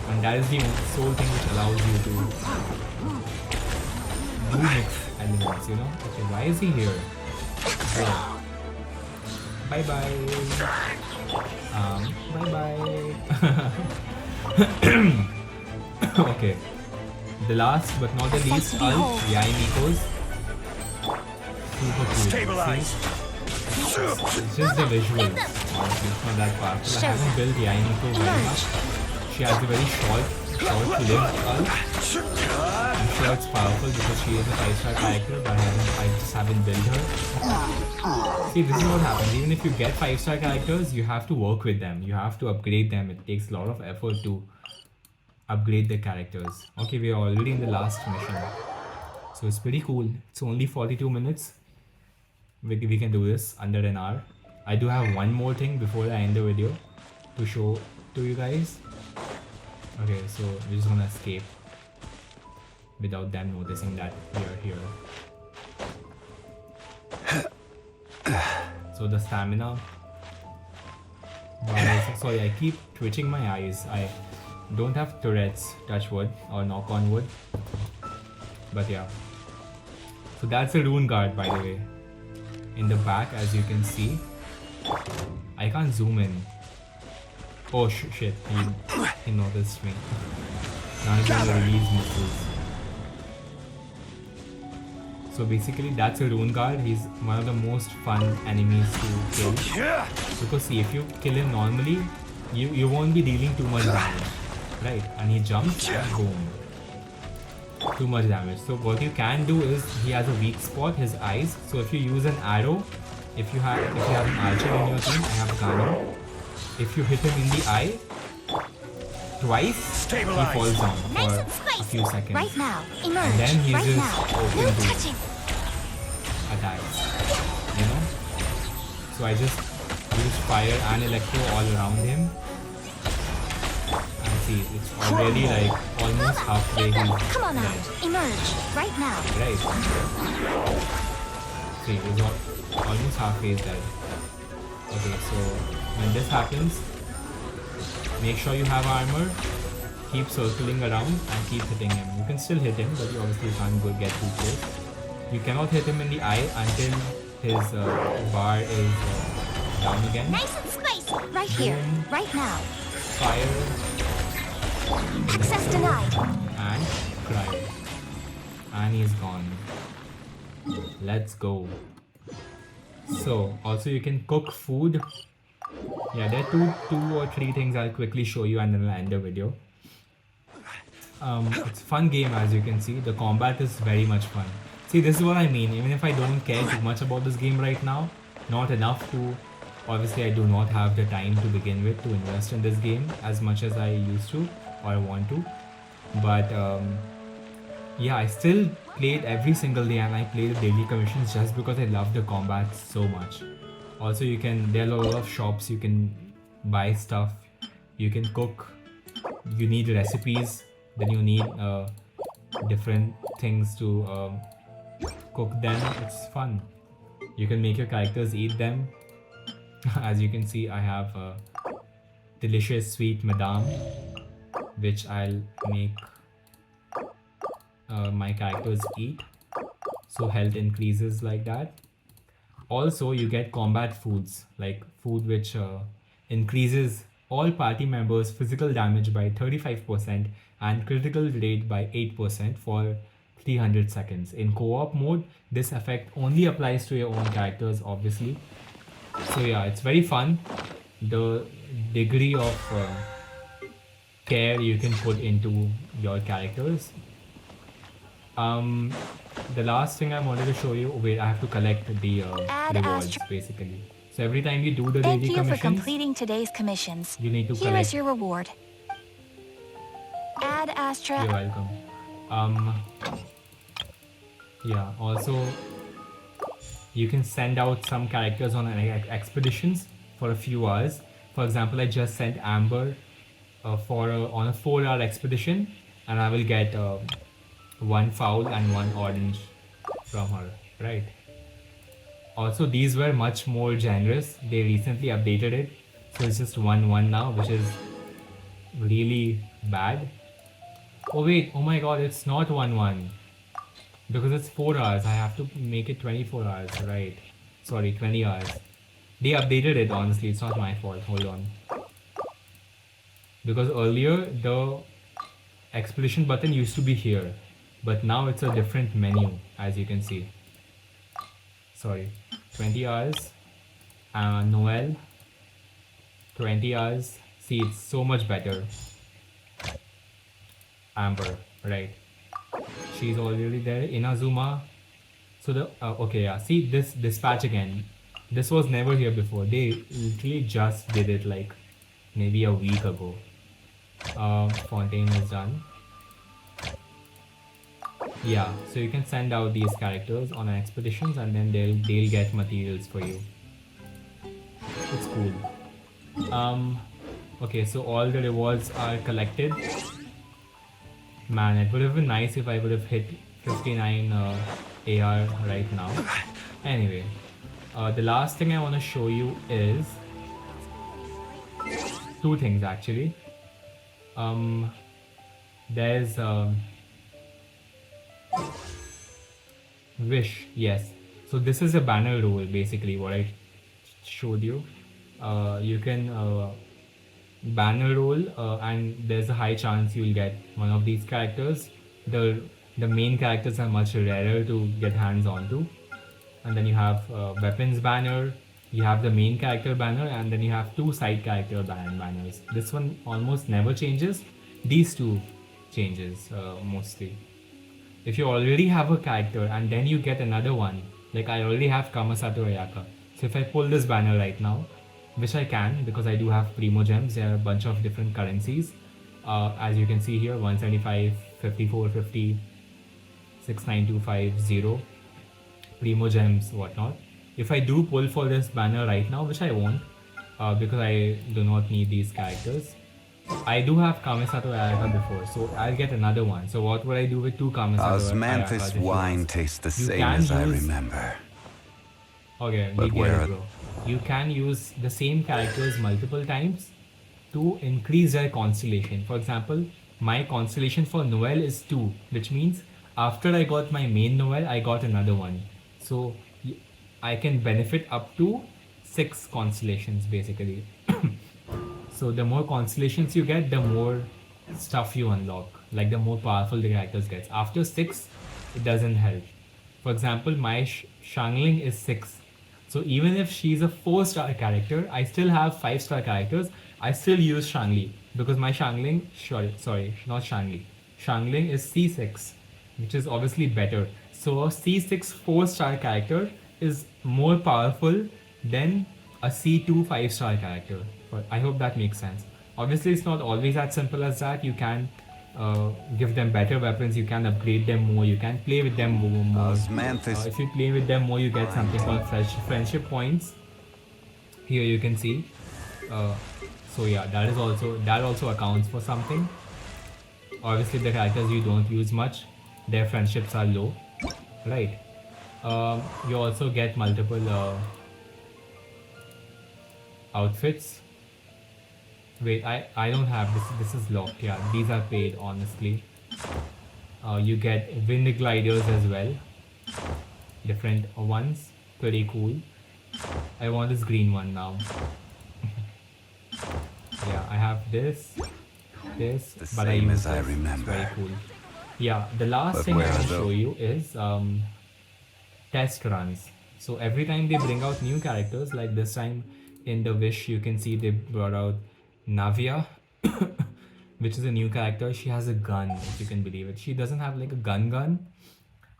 And that is the sole thing which allows you to do mix elements, you know? Okay, why is he here? Bye bye. Bye bye. Okay. The last but not the least, ult, Yaimiko's. Super cool. See? It's just the visuals. Honestly, it's not that powerful. I haven't built Yaimiko very much. She has a very short-lived ult. I'm sure it's powerful because she is a 5-star character, but I just haven't built her. See, this is what happens. Even if you get 5-star characters, you have to work with them. You have to upgrade them. It takes a lot of effort to upgrade the characters. Okay, we are already in the last mission. So it's pretty cool. It's only 42 minutes. We can do this under an hour. I do have one more thing before I end the video to show to you guys. Okay, so we're just gonna escape without them noticing that we are here. So the stamina. Sorry, I keep twitching my eyes. I don't have Tourette's, touch wood, or knock on wood. But yeah. So that's a rune guard, by the way. In the back, as you can see. I can't zoom in. Oh shit, he noticed me. Now he's gonna release missiles. So basically that's a rune guard. He's one of the most fun enemies to kill. Because see, if you kill him normally, you won't be dealing too much damage. Right? And he jumps and boom. Too much damage. So what you can do is, he has a weak spot, his eyes. So if you use an arrow, if you have an archer in your team, I have Gano. If you hit him in the eye twice, he falls down for a few seconds.
Right now. Emerge.
And then he's
right
just
now.
open
No
to
touching.
attacks. You know? So I just use fire and electro all around him. And see, it's already like almost halfway he's
Come on
dead.
out. Emerge. Right now.
Right. See, he's almost halfway is dead. Okay, so when this happens, make sure you have armor, keep circling around and keep hitting him. You can still hit him, but you obviously can't get too close. You cannot hit him in the eye until his bar is down again.
Nice and squeeze. Right here.
Boom.
Right now.
Fire.
Access denied.
And cry. And he's gone. Let's go. So also you can cook food. Yeah, there are two or three things I'll quickly show you and then I'll end the video. It's a fun game, as you can see. The combat is very much fun. See, this is what I mean. Even if I don't care too much about this game right now, not enough to, obviously I do not have the time to begin with to invest in this game as much as I used to or I want to. But yeah, I still played every single day and I play the daily commissions just because I love the combat so much. Also, there are a lot of shops, you can buy stuff, you can cook, you need recipes, then you need different things to cook them. It's fun. You can make your characters eat them. As you can see, I have a delicious sweet madame, which I'll make my characters eat, so health increases like that. Also, you get combat foods, like food which increases all party members' physical damage by 35% and critical rate by 8% for 300 seconds. In co-op mode, this effect only applies to your own characters, obviously. So yeah, it's very fun. The degree of care you can put into your characters. The last thing I wanted to show you. Wait, I have to collect the rewards basically. So every time you do the
Thank
daily
you for
commissions,
completing today's commissions.
you need to
Here
collect.
is your reward. Ad Astra.
You're welcome. Yeah. Also, you can send out some characters on expeditions for a few hours. For example, I just sent Amber on a 4-hour expedition, and I will get one foul and one orange from her, right? Also, these were much more generous. They recently updated it, so it's just 1-1 now, which is really bad. Oh wait, oh my god, it's not 1-1 because it's 4 hours. I have to make it 24 hours, right? Sorry, 20 hours. They updated it, honestly. It's not my fault. Hold on. Because earlier the expedition button used to be here, but now it's a different menu, as you can see. Sorry, 20 hours. Noel, 20 hours. See, it's so much better. Amber, right? She's already there. Inazuma. So the okay, yeah. See this dispatch again. This was never here before. They literally just did it like maybe a week ago. Fontaine is done. Yeah, so you can send out these characters on expeditions, and then they'll get materials for you. It's cool. Okay, so all the rewards are collected. Man, it would have been nice if I would have hit 59 AR right now. Anyway, the last thing I want to show you is two things actually. There's wish, yes. So this is a banner rule basically, what I showed you. You can banner roll and there's a high chance you'll get one of these characters. The main characters are much rarer to get hands on to. And then you have weapons banner, you have the main character banner, and then you have two side character banners. This one almost never changes. These two changes mostly. If you already have a character and then you get another one, like I already have Kamasato Ayaka. So if I pull this banner right now, which I can because I do have Primo Gems, there are a bunch of different currencies. As you can see here, 175, 5450, 69250, Primo Gems, whatnot. If I do pull for this banner right now, which I won't, because I do not need these characters. I do have Kamisato Ayaka before, so I'll get another one. So what would I do with two Kamisato Ayakas?
Osmanthus wine tastes the same as I remember.
Okay,
but
we get it, bro. You can use the same characters multiple times to increase their constellation. For example, my constellation for Noel is 2, which means after I got my main Noel, I got another one. So I can benefit up to 6 constellations basically. So the more constellations you get, the more stuff you unlock. Like the more powerful the characters get. After 6, it doesn't help. For example, my Shangling is 6. So even if she's a 4-star character, I still have 5-star characters. I still use Shangli because my Shangling, sorry, not Shangli. Shangling is C6, which is obviously better. So a C6 4-star character is more powerful than a C2 5-star character. But I hope that makes sense. Obviously, it's not always as simple as that. You can give them better weapons, you can upgrade them more, you can play with them more. If you play with them more, you get something called friendship points. Here you can see. So yeah, that also accounts for something. Obviously, the characters you don't use much, their friendships are low, right? You also get multiple outfits. Wait, I don't have this. This is locked. Yeah, these are paid, honestly. You get wind gliders as well, different ones, pretty cool. I want this green one now. Yeah, I have this,
The
but I
same
use
as I
this. It's
remember.
very cool. Yeah, the last
But
thing I
where
want
are
to show
those?
you is test runs. So every time they bring out new characters, like this time in the Wish, you can see they brought out Navia, which is a new character. She has a gun, if you can believe it. She doesn't have like a gun,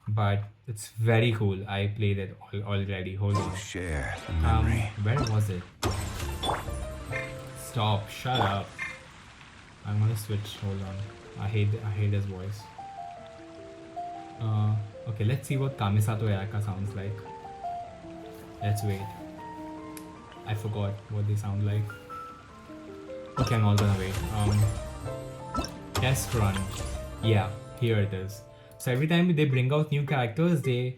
but it's very cool. I played it already. Hold on.
Share the memory.
Where was it? Stop! Shut up! I'm gonna switch. Hold on. I hate his voice. Okay, let's see what Kamisato Eraka sounds like. Let's wait. I forgot what they sound like. Okay, I'm all gonna wait. Test run. Yeah, here it is. So every time they bring out new characters, they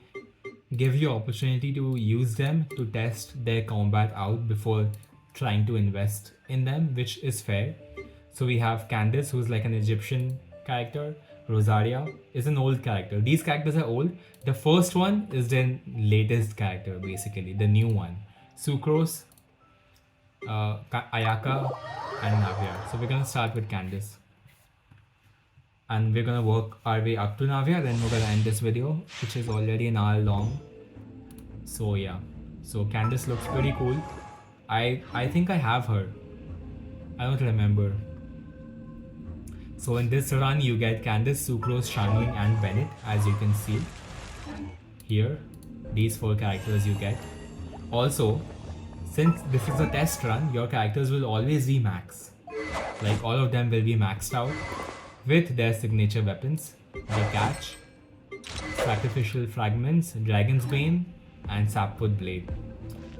give you opportunity to use them to test their combat out before trying to invest in them, which is fair. So we have Candice, who's like an Egyptian character. Rosaria is an old character. These characters are old. The first one is the latest character, basically, the new one. Sucrose, Ayaka, and Navia. So we're gonna start with Candice. And we're gonna work our way up to Navia, then we're gonna end this video, which is already an hour long. So yeah. So Candice looks pretty cool. I think I have her. I don't remember. So in this run, you get Candice, Sucrose, Shangling, and Bennett, as you can see here. These 4 characters you get. Also, since this is a test run, your characters will always be max. Like all of them will be maxed out with their signature weapons, the Catch, Sacrificial Fragments, Dragon's Bane, and Sapwood Blade.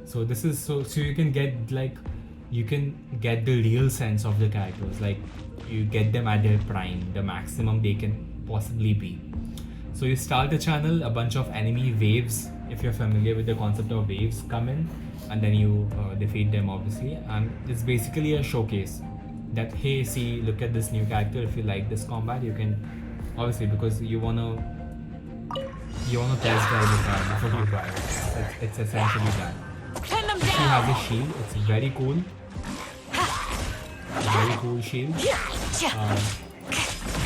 So this is so you can get the real sense of the characters. Like you get them at their prime, the maximum they can possibly be. So you start the channel, a bunch of enemy waves, if you're familiar with the concept of waves, come in, and then you defeat them, obviously. And it's basically a showcase that, hey, see, look at this new character. If you like this combat, you can, obviously, because you wanna test drive the car before you buy it. It's essentially that. She has a shield. It's very cool. Very cool shield.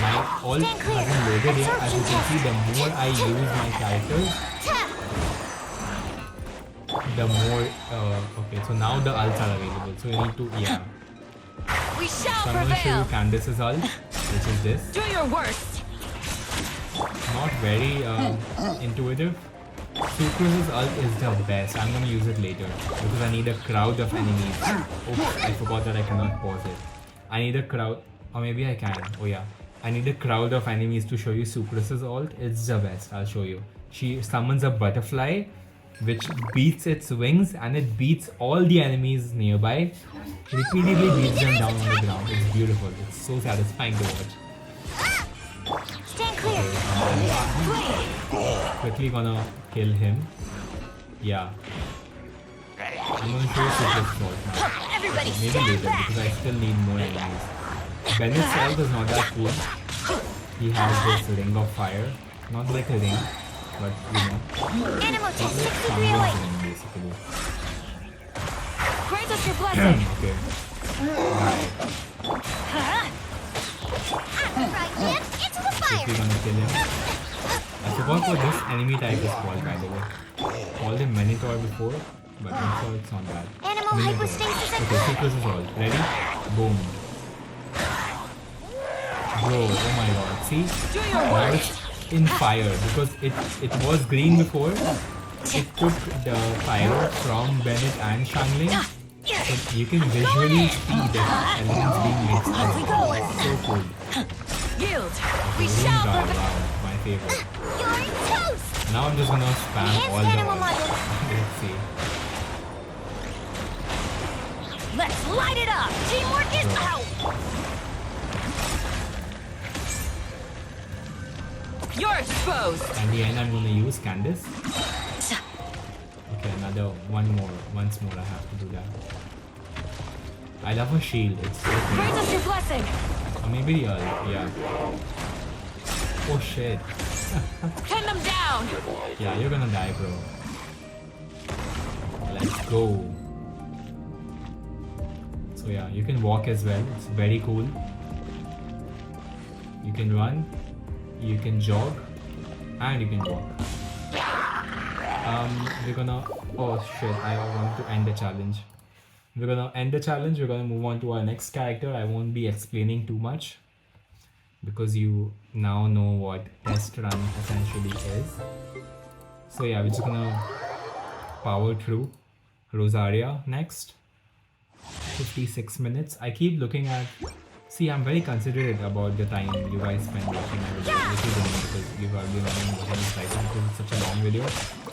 My ult hasn't loaded yet. As you can see, the more I use my characters, the more. Okay, so now the ults are available. So you need to, yeah.
We shall
So I'm going to show you
prevail.
Candice's ult, which is this.
Do your worst.
Not very intuitive. Sucrose's ult is the best. I'm gonna use it later because I need a crowd of enemies. Oops, I forgot that I cannot pause it. I need a crowd, or maybe I can. Oh yeah, I need a crowd of enemies to show you Sucrose's ult. It's the best. I'll show you. She summons a butterfly, which beats its wings and it beats all the enemies nearby. Repeatedly beats them down on the ground. It's beautiful. It's so satisfying to watch.
Stand clear.
Quickly gonna kill him. Yeah. I'm gonna show you Sucrose's ult now.
Everybody
Maybe
stand
later
back.
because I still need more enemies. Bennett's ult is not that cool. He has this ring of fire. Not like a ring, but you know.
Animal to
It's like
63
someone's
away.
ring basically.
Grant us your blessing.
Okay. Right.
Right, man. Into the fire.
Quickly gonna kill him. I forgot what this enemy type is called, by the way. Called him Minotaur before, but I'm sure it's not that.
Animal
Minotaur.
hypostasis and
Okay, Sucrose is all. Ready? Boom. Bro, oh my god. See? Now it's in fire because it was green before. It took the fire from Bennett and Shangling. So you can visually see the elements being mixed up. It's so cool.
yield. We
Green
shall
guard,
prevail.
wow, my favorite.
You're toast.
Now I'm just gonna spam all
Enhanced animal
the.
model.
Let's see.
Let's light it up. Teamwork is out.
You're exposed.
At the end, I'm gonna use Candace. Okay, once more I have to do that. I love her shield, it's so cool.
Raise us your blessing.
Or maybe yeah. Oh shit.
Pin them down.
Yeah, you're gonna die, bro. Let's go. So yeah, you can walk as well, it's very cool. You can run, you can jog, and you can walk. We're gonna, oh shit, I want to end the challenge. We're gonna end the challenge, we're gonna move on to our next character. I won't be explaining too much because you now know what test run essentially is. So yeah, we're just gonna power through Rosaria next. 56 minutes. I keep looking at, see, I'm very considerate about the time you guys spend watching my video, which is annoying because you have been running this right now because it's such a long video.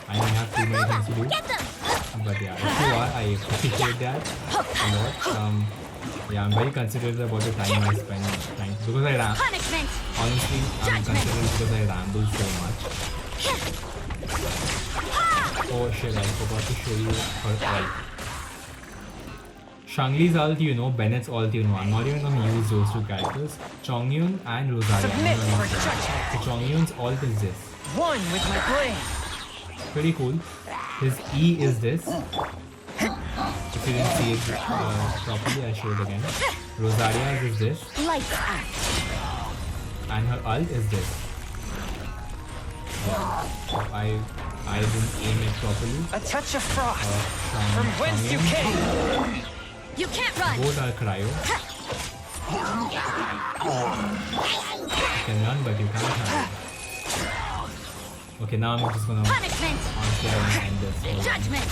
I may have too many things to do. But yeah, if you are, I appreciate that a lot. Yeah, I'm very considerate about the time I spend trying because I ramble. Honestly, I'm considerate because I ramble so much. Oh shit, I forgot to show you her ult. Shangli's ult you know, Bennett's ult you know. I'm not even gonna use those two characters. Chongyun and Rosaria.
Submit
I'm gonna
for
use them. So Chongyun's ult is this.
One with my blade.
Pretty cool. His E is this. If you didn't see it properly, I'll show it again. Rosaria's is this.
Lights out.
And her ult is this. I didn't aim it properly.
A touch of frost. From whence you
Chongyun.
came.
You can't run.
Both are cryo. You can run, but you can't hide. Okay, now I'm just gonna
Punishment.
honestly I wanna end this.
Judgment.
I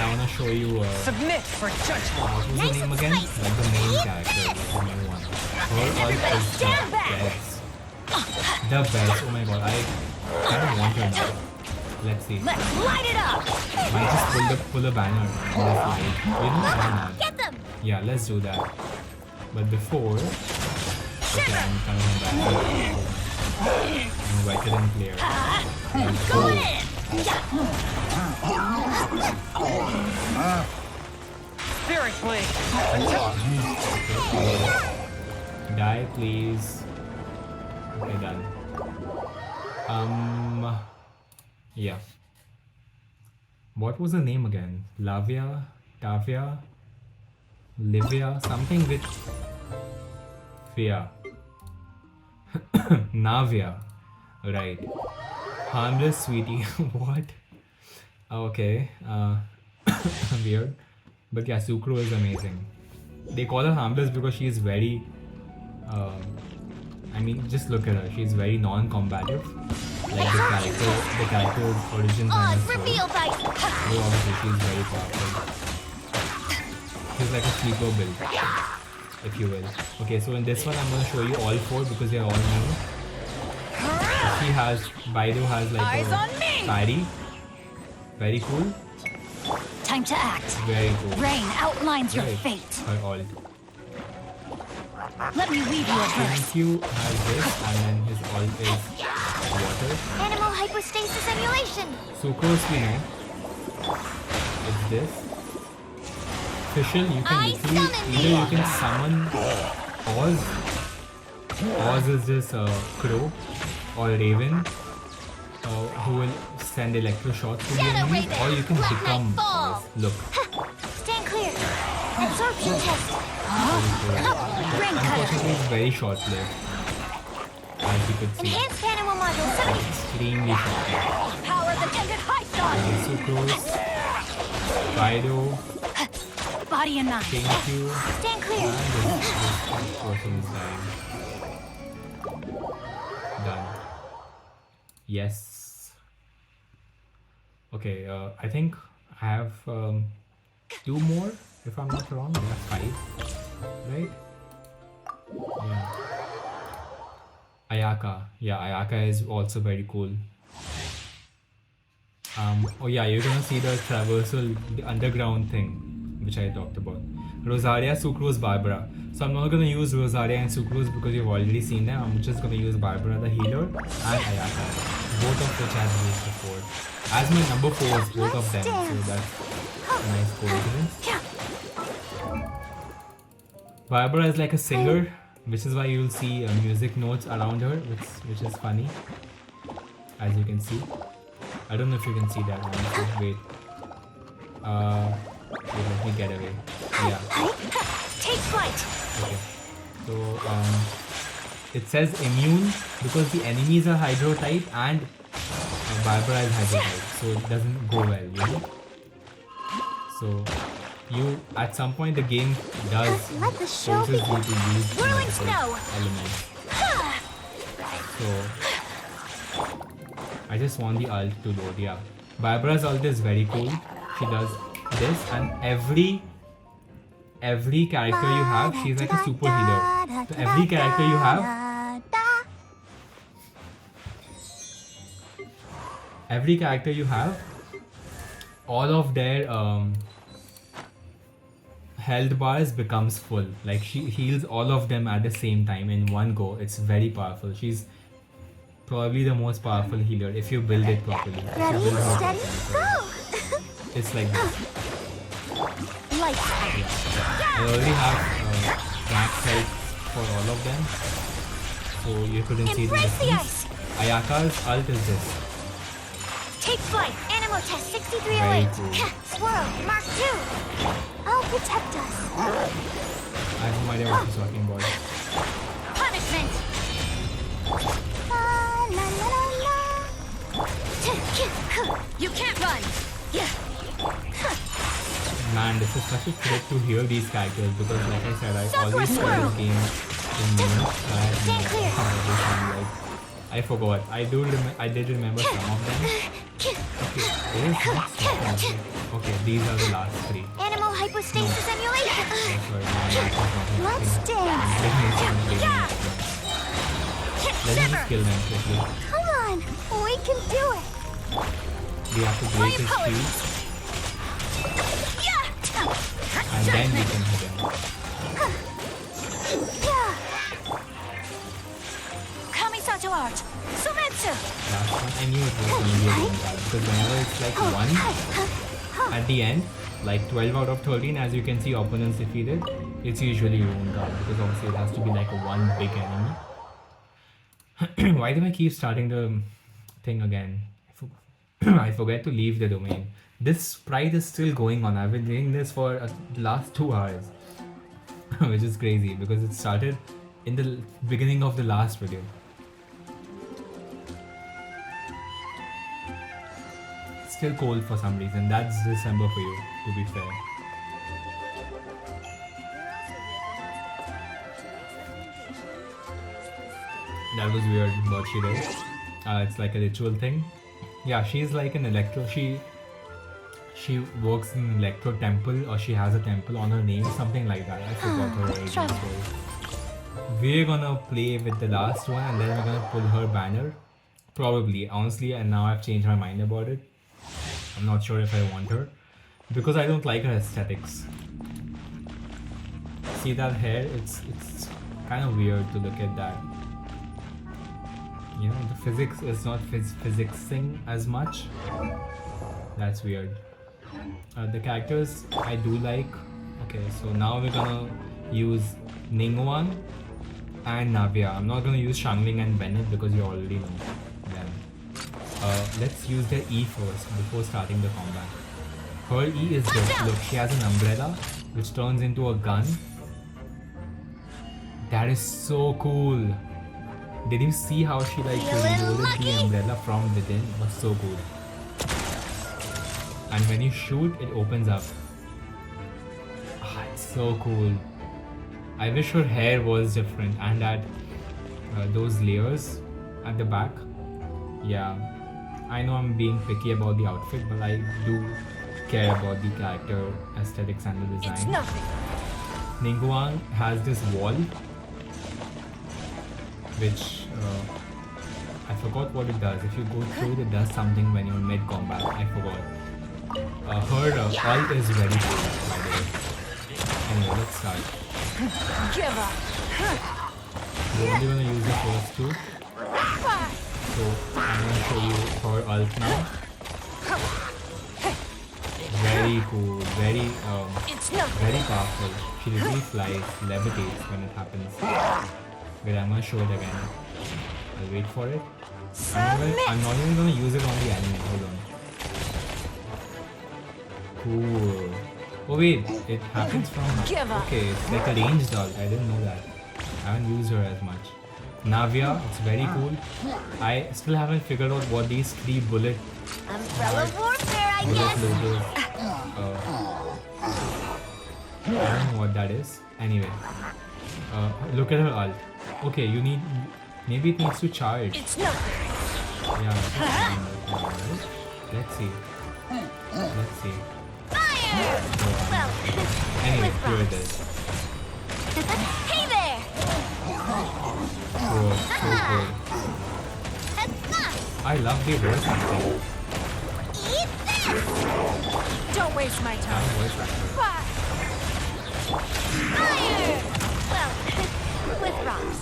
wanna show you
Submit for judgment.
what was the name again? Like the main character, the new one. Her ult is the
stand back.
best. The best. Oh my god, I kind of want her now. Let's see.
Let's light it up.
Might just pull a banner on the slide. You know, why not?
Get them.
Yeah, let's do that. But before, okay, I'm kind of bad. I'm a veteran player. Let's go.
Going in.
Spirit blade.
Die, please. Okay, done. Yeah. What was the name again? Lavia? Tavia? Livia? Something with Fia. Navia. Right. Harmless sweetie. What? Okay. Weird. But yeah, Sucro is amazing. They call her harmless because she is very I mean, just look at her. She's very non-combative. Like the character's origin kind of
Reveal
story.
dice.
Though obviously she's very powerful. She's like a sleeper build, if you will. Okay, so in this one I'm gonna show you all four because they're all new. She has, Baidu has like
Eyes
a
on me!
parry. Very cool.
Time to act.
Very cool.
Rain outlines your
Right.
fate.
Her ult.
Let me weave you a verse.
Thank you has this and then his ult is water.
Animal hypostasis emulation.
Sucrose we know. It's this. Fischl, you can
I
literally,
summon
either
thee.
you can summon Oz. Oz is this crow or raven who will send electroshots to the
Get a
enemies,
raven.
or you can
Let
become
night fall.
Oz. Look.
Stand clear. Absorption test. Ring cutter.
Unfortunately, it's very short-lived, as you could see.
Enhanced animal module 70.
Extremely short-lived.
Power the tended high star.
Sucrose, Fido,
Body and mind.
thank you.
Stand clear.
And this person is dying. Done. Yes. Okay, I think I have 2 more, if I'm not wrong. I have 5, right? Yeah. Ayaka. Yeah, Ayaka is also very cool. Oh yeah, you're gonna see the traversal, the underground thing, which I talked about. Rosaria, Sucrose, Barbara. So I'm not gonna use Rosaria and Sucrose because you've already seen them. I'm just gonna use Barbara the healer and Ayaka. Both of which I've used before. As my number 4s, both of them. So that's a nice coincidence. Barbara is like a singer, which is why you'll see music notes around her, which is funny. As you can see. I don't know if you can see that one. Wait. Wait, let me get away. Yeah.
Take flight.
Okay. So it says immune because the enemies are hydro type and Barbara is hydro type, so it doesn't go well, you know. So you at some point the game does
Let the show
forces you
begin.
to use
Whirling
multiple
snow.
elements. So I just want the ult to load, yeah. Barbara's ult is very cool. She does this and every character you have, she's like a super healer. So every character you have, all of their health bars becomes full. Like she heals all of them at the same time in one go. It's very powerful. She's probably the most powerful healer if you build it properly. If you
Ready,
build her
steady,
properly.
go!
It's like this.
Light.
I already have max health for all of them, so you couldn't see the
Embrace the
difference. Ayaka's ult is this.
Take flight. Animal test
Very
6308.
cool.
Swirl. Mark 2. I'll protect us.
I have no idea what he's talking about.
Punishment. La, la, la, la, la. You can't run.
Man, this is such a trick to hear these characters because, like I said, I
Southwest
always play
swirl.
this game in minutes.
Stand clear.
I forgot. I did remember some of them. Okay, it is not stopping. Okay, these are the last 3.
Animal hypostasis emulation.
Oh, sorry, no,
Let's dance.
Let me just kill them quickly.
Come on. We can do it.
We have to break his shield and then we can hit him.
Kamisato art. Sumetsu.
Last one, I knew it was going to be a game card because whenever it's like 1 at the end, like 12 out of 13, as you can see opponents defeated, it's usually ruined card because obviously it has to be like a one big enemy. Why do I keep starting the thing again? I forget to leave the domain. This sprite is still going on. I've been doing this for the last 2 hours. Which is crazy because it started in the beginning of the last video. It's still cold for some reason. That's December for you, to be fair. That was weird what she did. It's like a ritual thing. Yeah, she's like an electro. She works in an electro temple, or she has a temple on her name, something like that. I forgot her origin story. We're gonna play with the last one, and then we're gonna pull her banner, probably. Honestly, and now I've changed my mind about it. I'm not sure if I want her because I don't like her aesthetics. See that hair? It's kind of weird to look at that. You know, the physics is not physicsing as much. That's weird. The characters I do like. Okay, so now we're gonna use Ningguang and Navia. I'm not gonna use Shangling and Bennett because you already know them. Let's use their E first before starting the combat. Her E is this. Look, she has an umbrella which turns into a gun. That is so cool. Did you see how she like reloaded the umbrella from within? It was so cool. And when you shoot, it opens up. Ah, it's so cool. I wish her hair was different and that those layers at the back. Yeah, I know I'm being picky about the outfit, but I do care about the character aesthetics and the design.
It's nothing.
Ningguang has this wall, which I forgot what it does. If you go through it, it does something when you're mid-combat. I forgot. Her ult is very cool, by the way. Anyway, let's start.
Give up.
We're only gonna use the first two. So I'm gonna show you her ult now. Very cool, very
It's nothing.
very powerful. She literally flies, levitates when it happens. Wait, I'm gonna show it again. I'll wait for it. I'm not even gonna use it on the enemy. Hold on. Cool. Oh wait, it happens from.
Give up.
Okay, it's like a ranged ult. I didn't know that. I haven't used her as much. Navia, it's very cool. I still haven't figured out what these 3 bullet
Umbrella warfare, I guess.
loaders. I don't know what that is. Anyway, look at her ult. Okay, you need. Maybe it needs to charge.
It's nothing.
Yeah. Let's see. Let's see.
Fire! Well,
Anyway,
with
here it
rocks.
is.
Hey there!
Cool, so cool.
That's not.
I love the voice acting.
Eat this!
Don't waste my
I'm
time.
voice acting.
Fire!
Fire! Well, with rocks.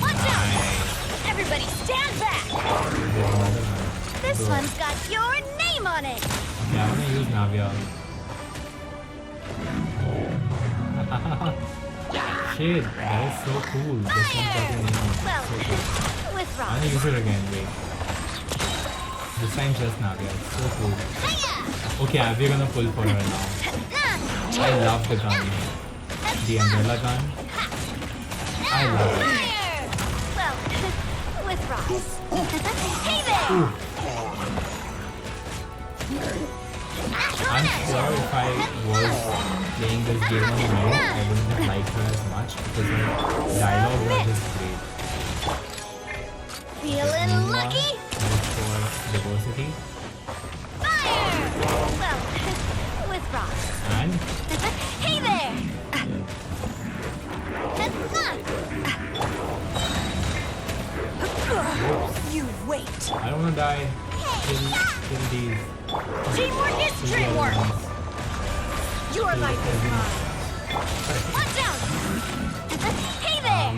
Watch out!
Nice.
Everybody stand back!
There's another one.
This
So,
one's got your name on it!
okay, I'm gonna use Navia. Shit, that is so cool. This one's got your name on it.
Well,
So cool.
with
I'm
rocks.
gonna use it again, wait. This time just Navia, it's so cool.
Hiya!
Okay, we're gonna pull for her now. I love the gun. The umbrella gun. I love it.
Fire! Well, with rocks. Hey there!
Ooh. I'm sure if I was playing this game on remote, I wouldn't have liked her as much because her dialogue was just great.
Feeling
Meanwhile,
lucky?
just for diversity.
Fire! Well, with rocks.
And
Hey there!
You wait.
I don't wanna die. Kill these.
Teamwork is
Kill the other
teamwork!
ones.
Your
Kill
life is
everyone.
mine.
Watch out! Hey there!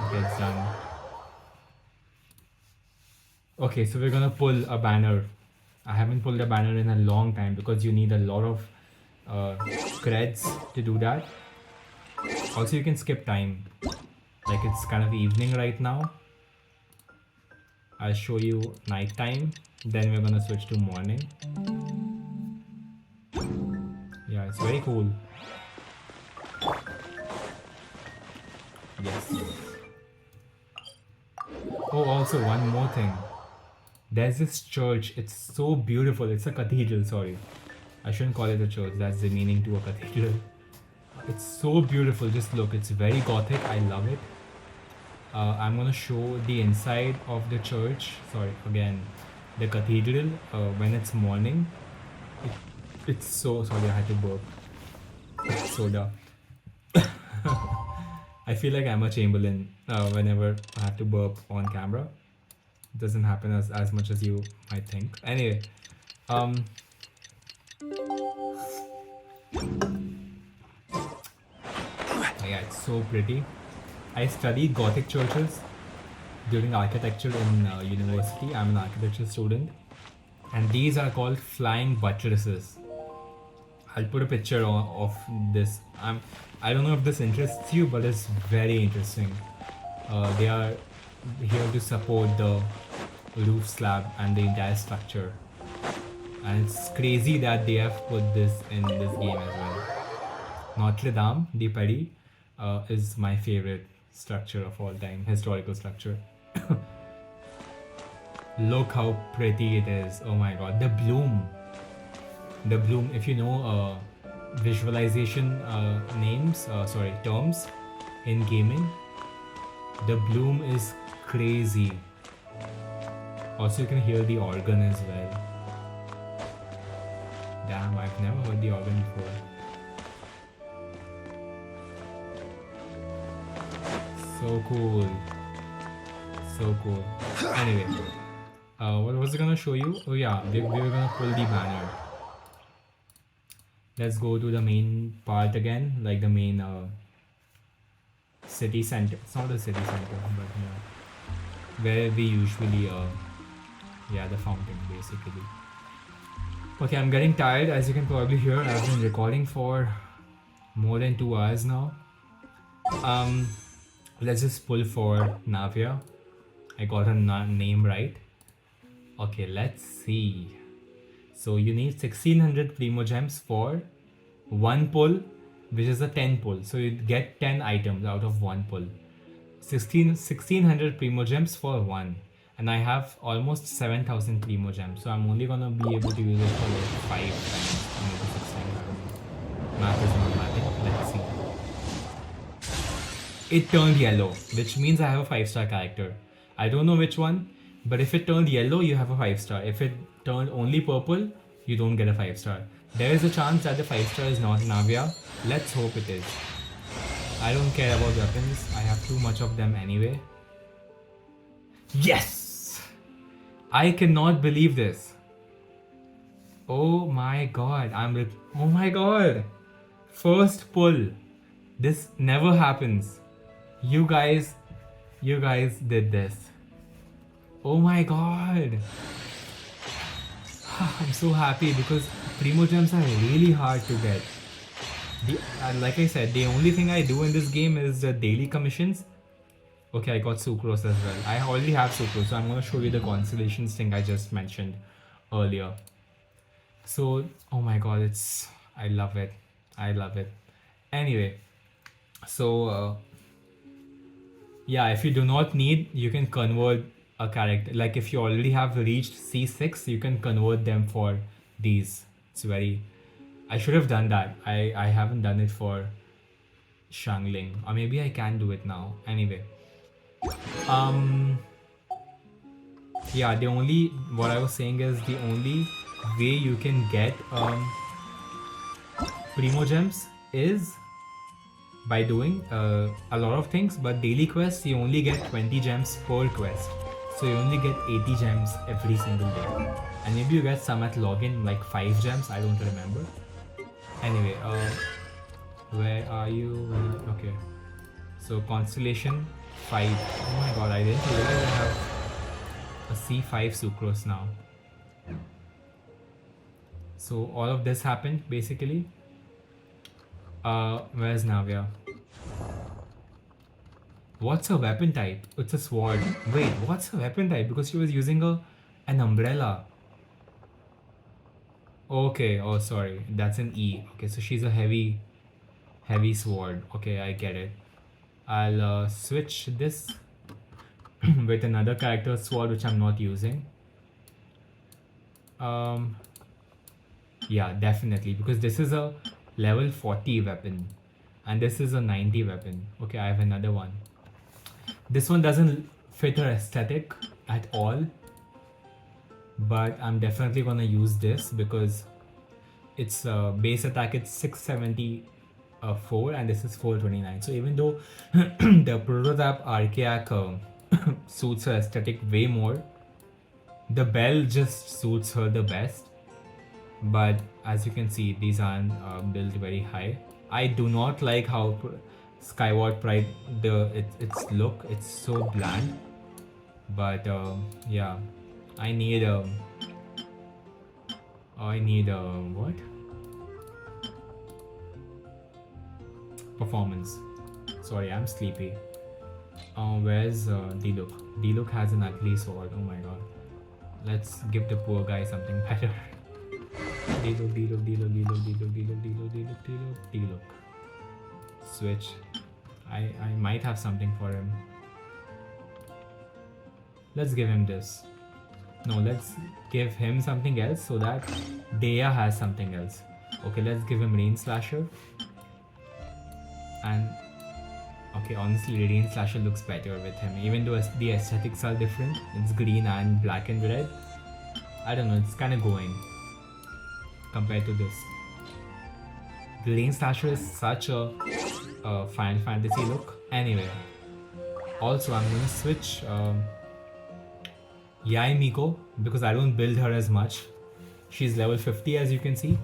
Okay, it's done. Okay, so we're gonna pull a banner. I haven't pulled a banner in a long time because you need a lot of creds to do that. Also, you can skip time. Like it's kind of evening right now. I'll show you nighttime. Then we're gonna switch to morning. Yeah, it's very cool. Yes. Oh, also one more thing. There's this church. It's so beautiful. It's a cathedral, sorry. I shouldn't call it a church. That's the meaning to a cathedral. It's so beautiful. Just look. It's very gothic. I love it. I'm gonna show the inside of the church. Sorry, again, the cathedral when it's morning. It's so sorry. I had to burp. Soda. I feel like I'm a Chamberlain whenever I have to burp on camera. It doesn't happen as much as you might think. Anyway, yeah, it's so pretty. I studied Gothic churches during architecture in university. I'm an architecture student, and these are called flying buttresses. I'll put a picture of this. I don't know if this interests you, but it's very interesting. They are here to support the roof slab and the entire structure. And it's crazy that they have put this in this game as well. Notre Dame de Paris is my favorite structure of all time, historical structure. Look how pretty it is. Oh my god, the bloom. The bloom, if you know visualization terms in gaming, the bloom is crazy. Also, you can hear the organ as well. Damn, I've never heard the organ before. So cool. So cool. Anyway, what was I gonna show you? Oh yeah, we were gonna pull the banner. Let's go to the main part again, like the main city center. It's not the city center, but where we usually yeah, the fountain basically. Okay, I'm getting tired, as you can probably hear. I've been recording for more than 2 hours now. Let's just pull for Navia. I got her name right. Okay, let's see. So you need 1600 primo gems for one pull, which is a 10 pull. So you get 10 items out of one pull. 1600 primo gems for one. And I have almost 7000 primo gems. So I'm only gonna be able to use it for like 5 times, maybe 6 times. I don't know. Math is not mathing. Let's see. It turned yellow, which means I have a 5-star character. I don't know which one, but if it turned yellow, you have a 5-star. If it turned only purple, you don't get a 5-star. There is a chance that the 5-star is not Navia. Let's hope it is. I don't care about weapons. I have too much of them anyway. Yes! I cannot believe this. Oh my god. Oh my god. First pull. This never happens. You guys did this. Oh my god. I'm so happy because primo gems are really hard to get. Like I said, the only thing I do in this game is the daily commissions. Okay, I got sucrose as well. I already have sucrose, so I'm going to show you the constellations thing I just mentioned earlier. So, oh my god, I love it. I love it. Anyway, so yeah, if you do not need, you can convert a character. Like if you already have reached C6, you can convert them for these. It's very... I should have done that. I haven't done it for Shangling. Or maybe I can do it now. Anyway. Yeah, what I was saying is the only way you can get primo gems is by doing a lot of things, but daily quests you only get 20 gems per quest, so you only get 80 gems every single day, and maybe you get some at login, like 5 gems, I don't remember. Anyway, where are you? Okay, so constellation 5. Oh my god, I didn't realize I have a C5 sucrose now. So all of this happened basically. Where's Navia? What's her weapon type? It's a sword. Wait, what's her weapon type? Because she was using an umbrella. Okay, oh sorry, that's an E. Okay, so she's a heavy sword. Okay, I get it. I'll switch this with another character's sword, which I'm not using. Yeah, definitely, because this is a level 40 weapon and this is a 90 weapon. Okay, I have another one. This one doesn't fit her aesthetic at all, but I'm definitely gonna use this because its base attack is 674 and this is 429. So even though the prototype archaic suits her aesthetic way more, the bell just suits her the best. But as you can see, these aren't built very high. I do not like how Skyward Pride, its look, it's so bland. But yeah, I need what? Performance. Sorry, I'm sleepy. Where's D-Look? D-Look has an ugly sword. Oh my god. Let's give the poor guy something better. D-Look. Switch. I might have something for him. Let's give him this. No, let's give him something else so that Dea has something else. Okay, let's give him Rain Slasher. And okay, honestly, Radiant Slasher looks better with him, even though the aesthetics are different. It's green and black and red. I don't know, it's kind of going compared to this. The Rain Slasher is such a Final Fantasy look. Anyway, also I'm gonna switch Yae Miko because I don't build her as much. She's level 50 as you can see.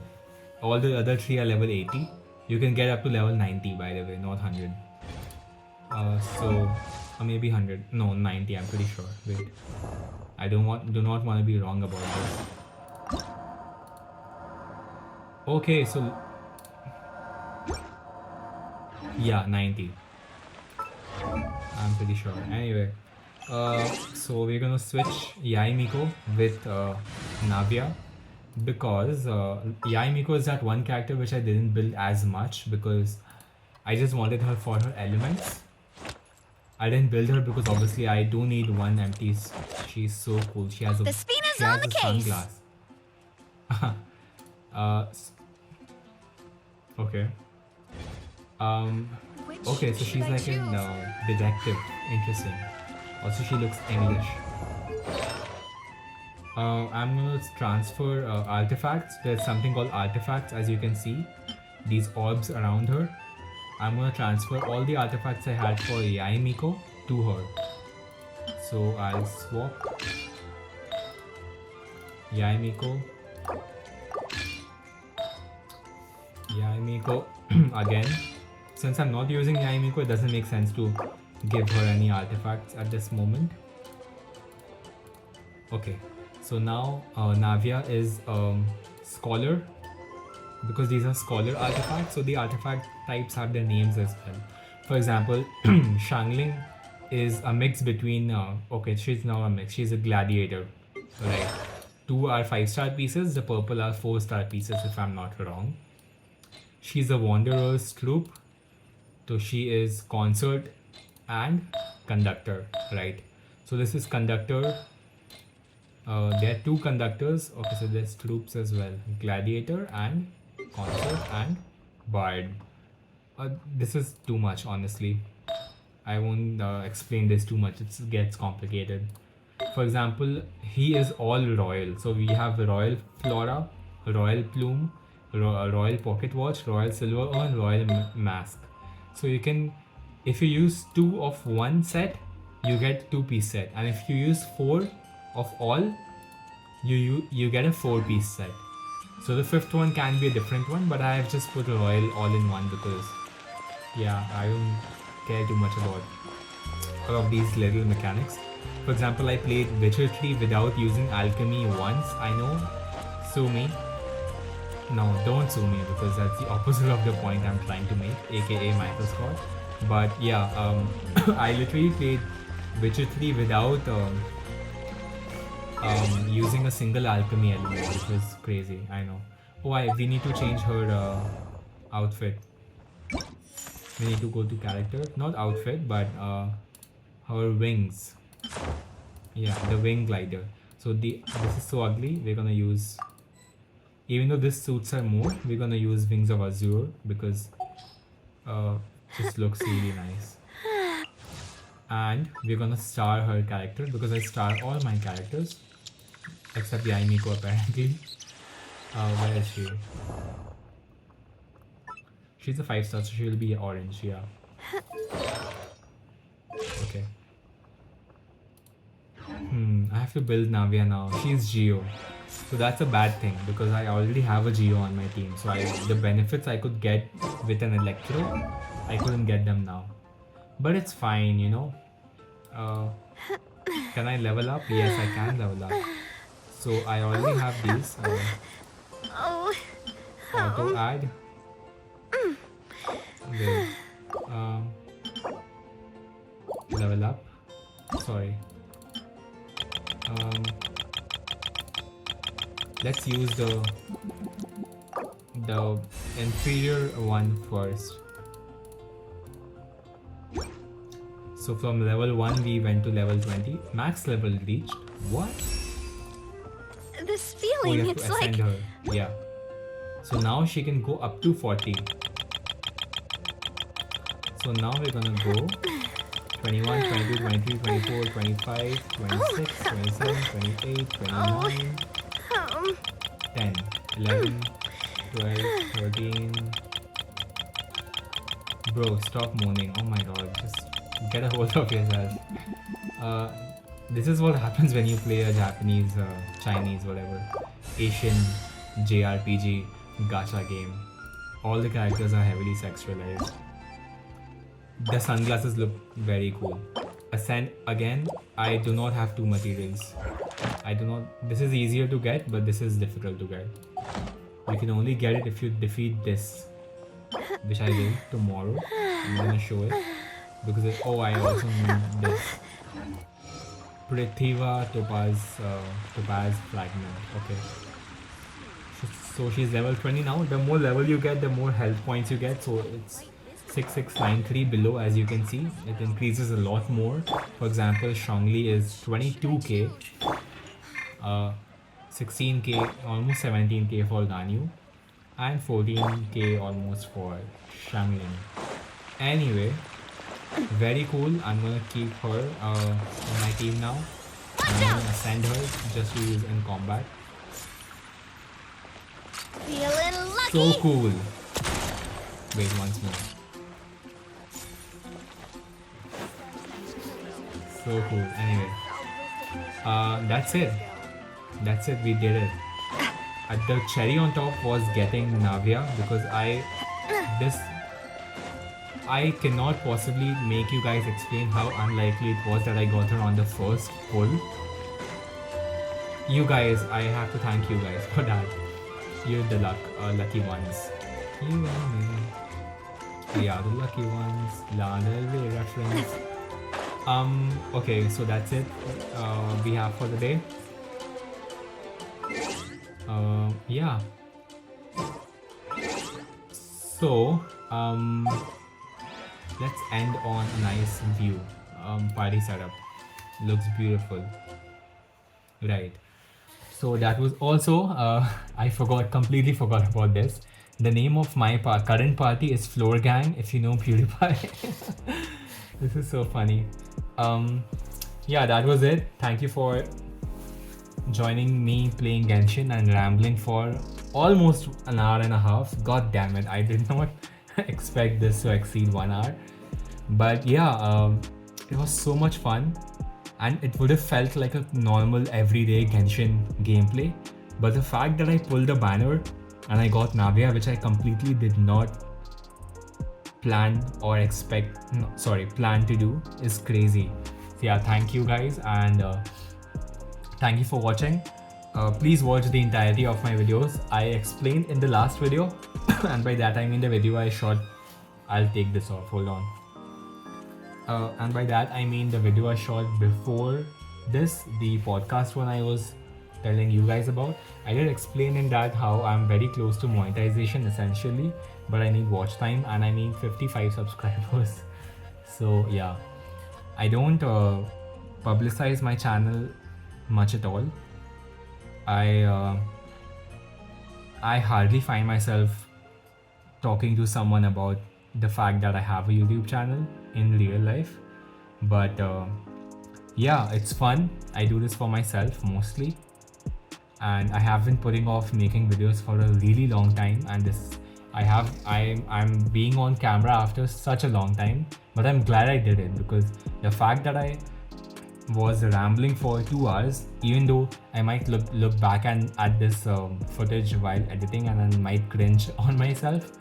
all the other 3 are level 80. You can get up to level 90, by the way, not 100. Or maybe 100. No, 90. I'm pretty sure. Wait, I do not want to be wrong about this. Okay, so yeah, 90. I'm pretty sure. Anyway, so we're gonna switch Yaimiko with Navia, because Yaimiko is that one character which I didn't build as much because I just wanted her for her elements. I didn't build her because obviously I do need one empty. She's so cool. She has a
The spina's
she
on
has
the
a
case.
sunglass. Okay. Okay, so she's like an detective. Interesting. Also, she looks English. I'm gonna transfer artifacts. There's something called artifacts, as you can see. These orbs around her. I'm gonna transfer all the artifacts I had for Yaimiko to her. So I'll swap Yaimiko again. Since I'm not using Yaimiko, it doesn't make sense to give her any artifacts at this moment. Okay, so now Navia is Scholar, because these are Scholar artifacts, so the artifact types have their names as well. For example, Shangling is a mix between, okay, she's now a mix, she's a gladiator, right? 2 are 5-star pieces, the purple are 4-star pieces if I'm not wrong. She's a Wanderer's Troop, so she is Concert and Conductor, right? So this is Conductor. There are 2 conductors. Okay, so there's troops as well, Gladiator and Concert and Bard. This is too much, honestly. I won't explain this too much, it gets complicated. For example, he is all royal, so we have Royal Flora, Royal Plume, Royal Pocket Watch, Royal Silver Urn, Royal Mask. So you can, if you use 2 of one set, you get 2-piece set, and if you use 4 of all, you get a 4-piece set. So the 5th one can be a different one, but I have just put Royal all in one because yeah, I don't care too much about all of these little mechanics. For example, I played Witcher 3 without using alchemy once. I know, sue me. No, don't sue me, because that's the opposite of the point I'm trying to make, aka Microsoft. But yeah, I literally played Witcher 3 without using a single alchemy element, which was crazy, I know. Oh, we need to change her outfit. We need to go to character, not outfit, but her wings. Yeah, the wing glider. So this is so ugly, we're gonna use, even though this suits her more, we're gonna use Wings of Azure because this looks really nice. And we're gonna star her character because I star all my characters except Yaimiko apparently. Where is she? She's a 5-star, so she'll be orange, yeah. Okay. I have to build Navia now. She's Geo. So that's a bad thing because I already have a Geo on my team. So the benefits I could get with an Electro, I couldn't get them now. But it's fine, you know. Can I level up? Yes, I can level up. So I already have these. Auto add. Wait. Level up. Sorry. Let's use the inferior one first. So from level 1 we went to level 20. Max level reached. What?
This
Oh,
feeling,
you have
it's
to ascend
like...
her. Yeah. So now she can go up to 40. So now we're gonna go 21, 22, 23, 24, 25, 26, 27, 28, 29, 10, 11, 12, 13. Bro, stop moaning. Oh my god, just get a hold of yourself. This is what happens when you play a Japanese, Chinese, whatever, Asian JRPG gacha game. All the characters are heavily sexualized. The sunglasses look very cool. Ascend again. I do not have 2 materials. I do not. This is easier to get, but this is difficult to get. You can only get it if you defeat this, which I will tomorrow. I'm gonna show it because I also need this Teyvat topaz fragment. Okay. So she's level 20 now. The more level you get, the more health points you get. So it's 6693 below, as you can see. It increases a lot more. For example, Shangli is 22k, 16k, almost 17k for Ganyu, and 14k almost for Shangling. Anyway, very cool. I'm gonna keep her in my team now. I'm gonna send her just to use in combat.
Feeling lucky.
So cool. Wait, once more. So cool. Anyway, that's it. That's it. We did it. The cherry on top was getting Navia because I cannot possibly make you guys explain how unlikely it was that I got her on the first pull. You guys, I have to thank you guys for that. You're the lucky ones. You and me. We are the lucky ones. La Del Rey reference. Okay, so that's it. We have for the day. Yeah. So, let's end on a nice view. Party setup. Looks beautiful. Right. So that was also, I completely forgot about this. The name of my current party is Floor Gang, if you know PewDiePie. This is so funny. Yeah, that was it. Thank you for joining me playing Genshin and rambling for almost an hour and a half. God damn it, I did not expect this to exceed 1 hour. But yeah, it was so much fun. And it would have felt like a normal everyday Genshin gameplay, but the fact that I pulled the banner and I got Navia, which I completely did not plan to do, is crazy. So yeah, thank you guys, and thank you for watching. Please watch the entirety of my videos. I explained in the last video, and by that I mean the video I shot. I'll take this off, hold on. And by that I mean the video I shot before this, the podcast one I was telling you guys about. I did explain in that how I'm very close to monetization essentially, but I need watch time and I need 55 subscribers. So yeah, I don't publicize my channel much at all. I hardly find myself talking to someone about the fact that I have a YouTube channel in real life, but yeah, it's fun. I do this for myself mostly, and I have been putting off making videos for a really long time, and I'm being on camera after such a long time, but I'm glad I did it because the fact that I was rambling for 2 hours, even though I might look back at this footage while editing and I might cringe on myself,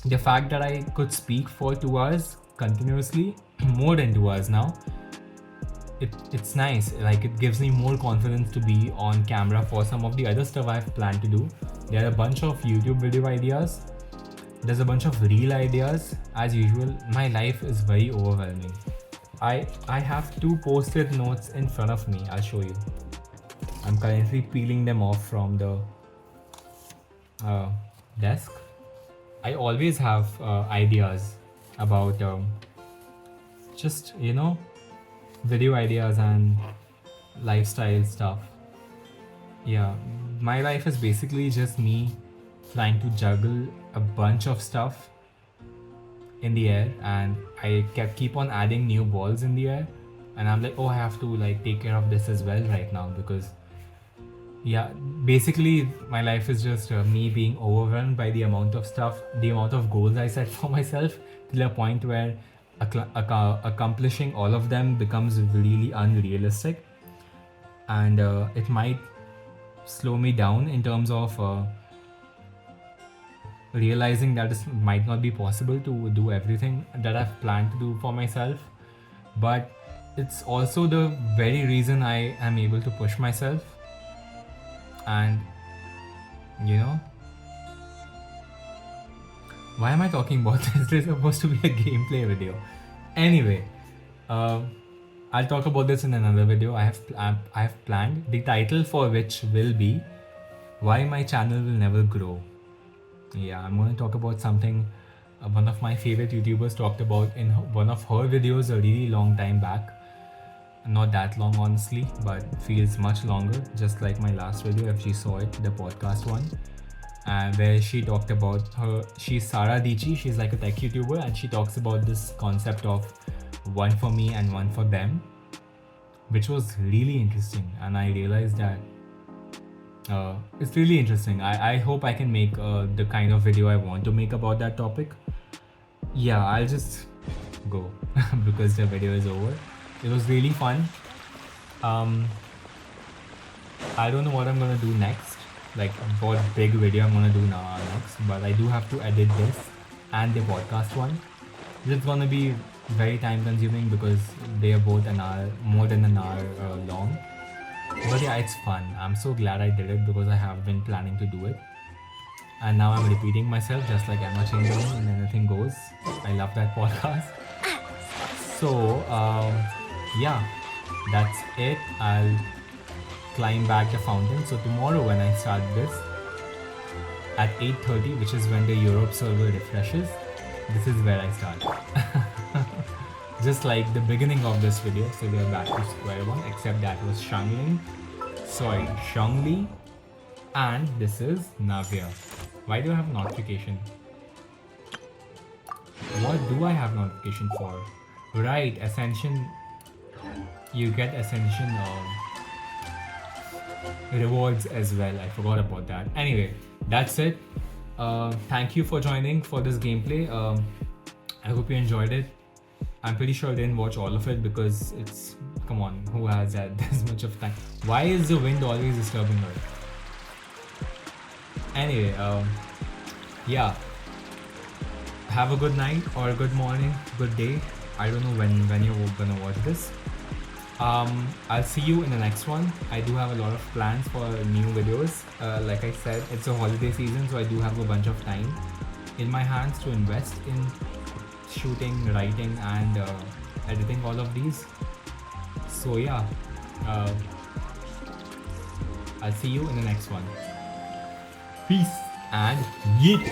the fact that I could speak for 2 hours continuously, more than 2 hours now, it's nice. Like, it gives me more confidence to be on camera for some of the other stuff I've planned to do. There are a bunch of YouTube video ideas. There's a bunch of reel ideas. As usual, my life is very overwhelming. I have 2 post-it notes in front of me. I'll show you. I'm currently peeling them off from the desk. I always have ideas about just, video ideas and lifestyle stuff. Yeah, my life is basically just me trying to juggle a bunch of stuff in the air, and I keep on adding new balls in the air, and I'm like, oh, I have to take care of this as well right now, because yeah, basically my life is just me being overwhelmed by the amount of stuff, the amount of goals I set for myself, till a point where accomplishing all of them becomes really unrealistic, and it might slow me down in terms of realizing that it might not be possible to do everything that I've planned to do for myself, but it's also the very reason I am able to push myself. And you know, why am I talking about this? This is supposed to be a gameplay video. Anyway, I'll talk about this in another video. I have planned, the title for which will be "Why My Channel Will Never Grow." Yeah, I'm going to talk about something one of my favorite YouTubers talked about in one of her videos a really long time back. Not that long, honestly, but feels much longer, just like my last video if she saw it, the podcast one. Where she talked about she's Sara Dichi, she's like a tech YouTuber, and she talks about this concept of one for me and one for them, which was really interesting. And I realized that it's really interesting. I hope I can make the kind of video I want to make about that topic. Yeah, I'll just go because the video is over. It was really fun. I don't know what I'm gonna do next, like what big video I'm gonna do now next, but I do have to edit this and the podcast one. It's gonna be very time consuming because they are both an hour, more than an hour long. But yeah, it's fun. I'm so glad I did it because I have been planning to do it. And now I'm repeating myself just like Emma Chamberlain in Anything Goes. I love that podcast. So, yeah, that's it. I'll climb back the fountain. So tomorrow when I start this at 8:30, which is when the Europe server refreshes, this is where I start. Just like the beginning of this video, so we are back to square one, except that was Shangli, and this is Navia. Why do I have notification? What do I have notification for? Right, Ascension. You get Ascension rewards as well. I forgot about that. Anyway, that's it. Thank you for joining for this gameplay. I hope you enjoyed it. I'm pretty sure I didn't watch all of it because it's, come on, who has had this much of time? Why is the wind always disturbing her? Anyway, yeah, have a good night or a good morning, good day. I don't know when you're gonna watch this. I'll see you in the next one. I do have a lot of plans for new videos. Like I said, it's a holiday season, so I do have a bunch of time in my hands to invest in shooting, writing, and editing all of these. So yeah, I'll see you in the next one. Peace and yeet.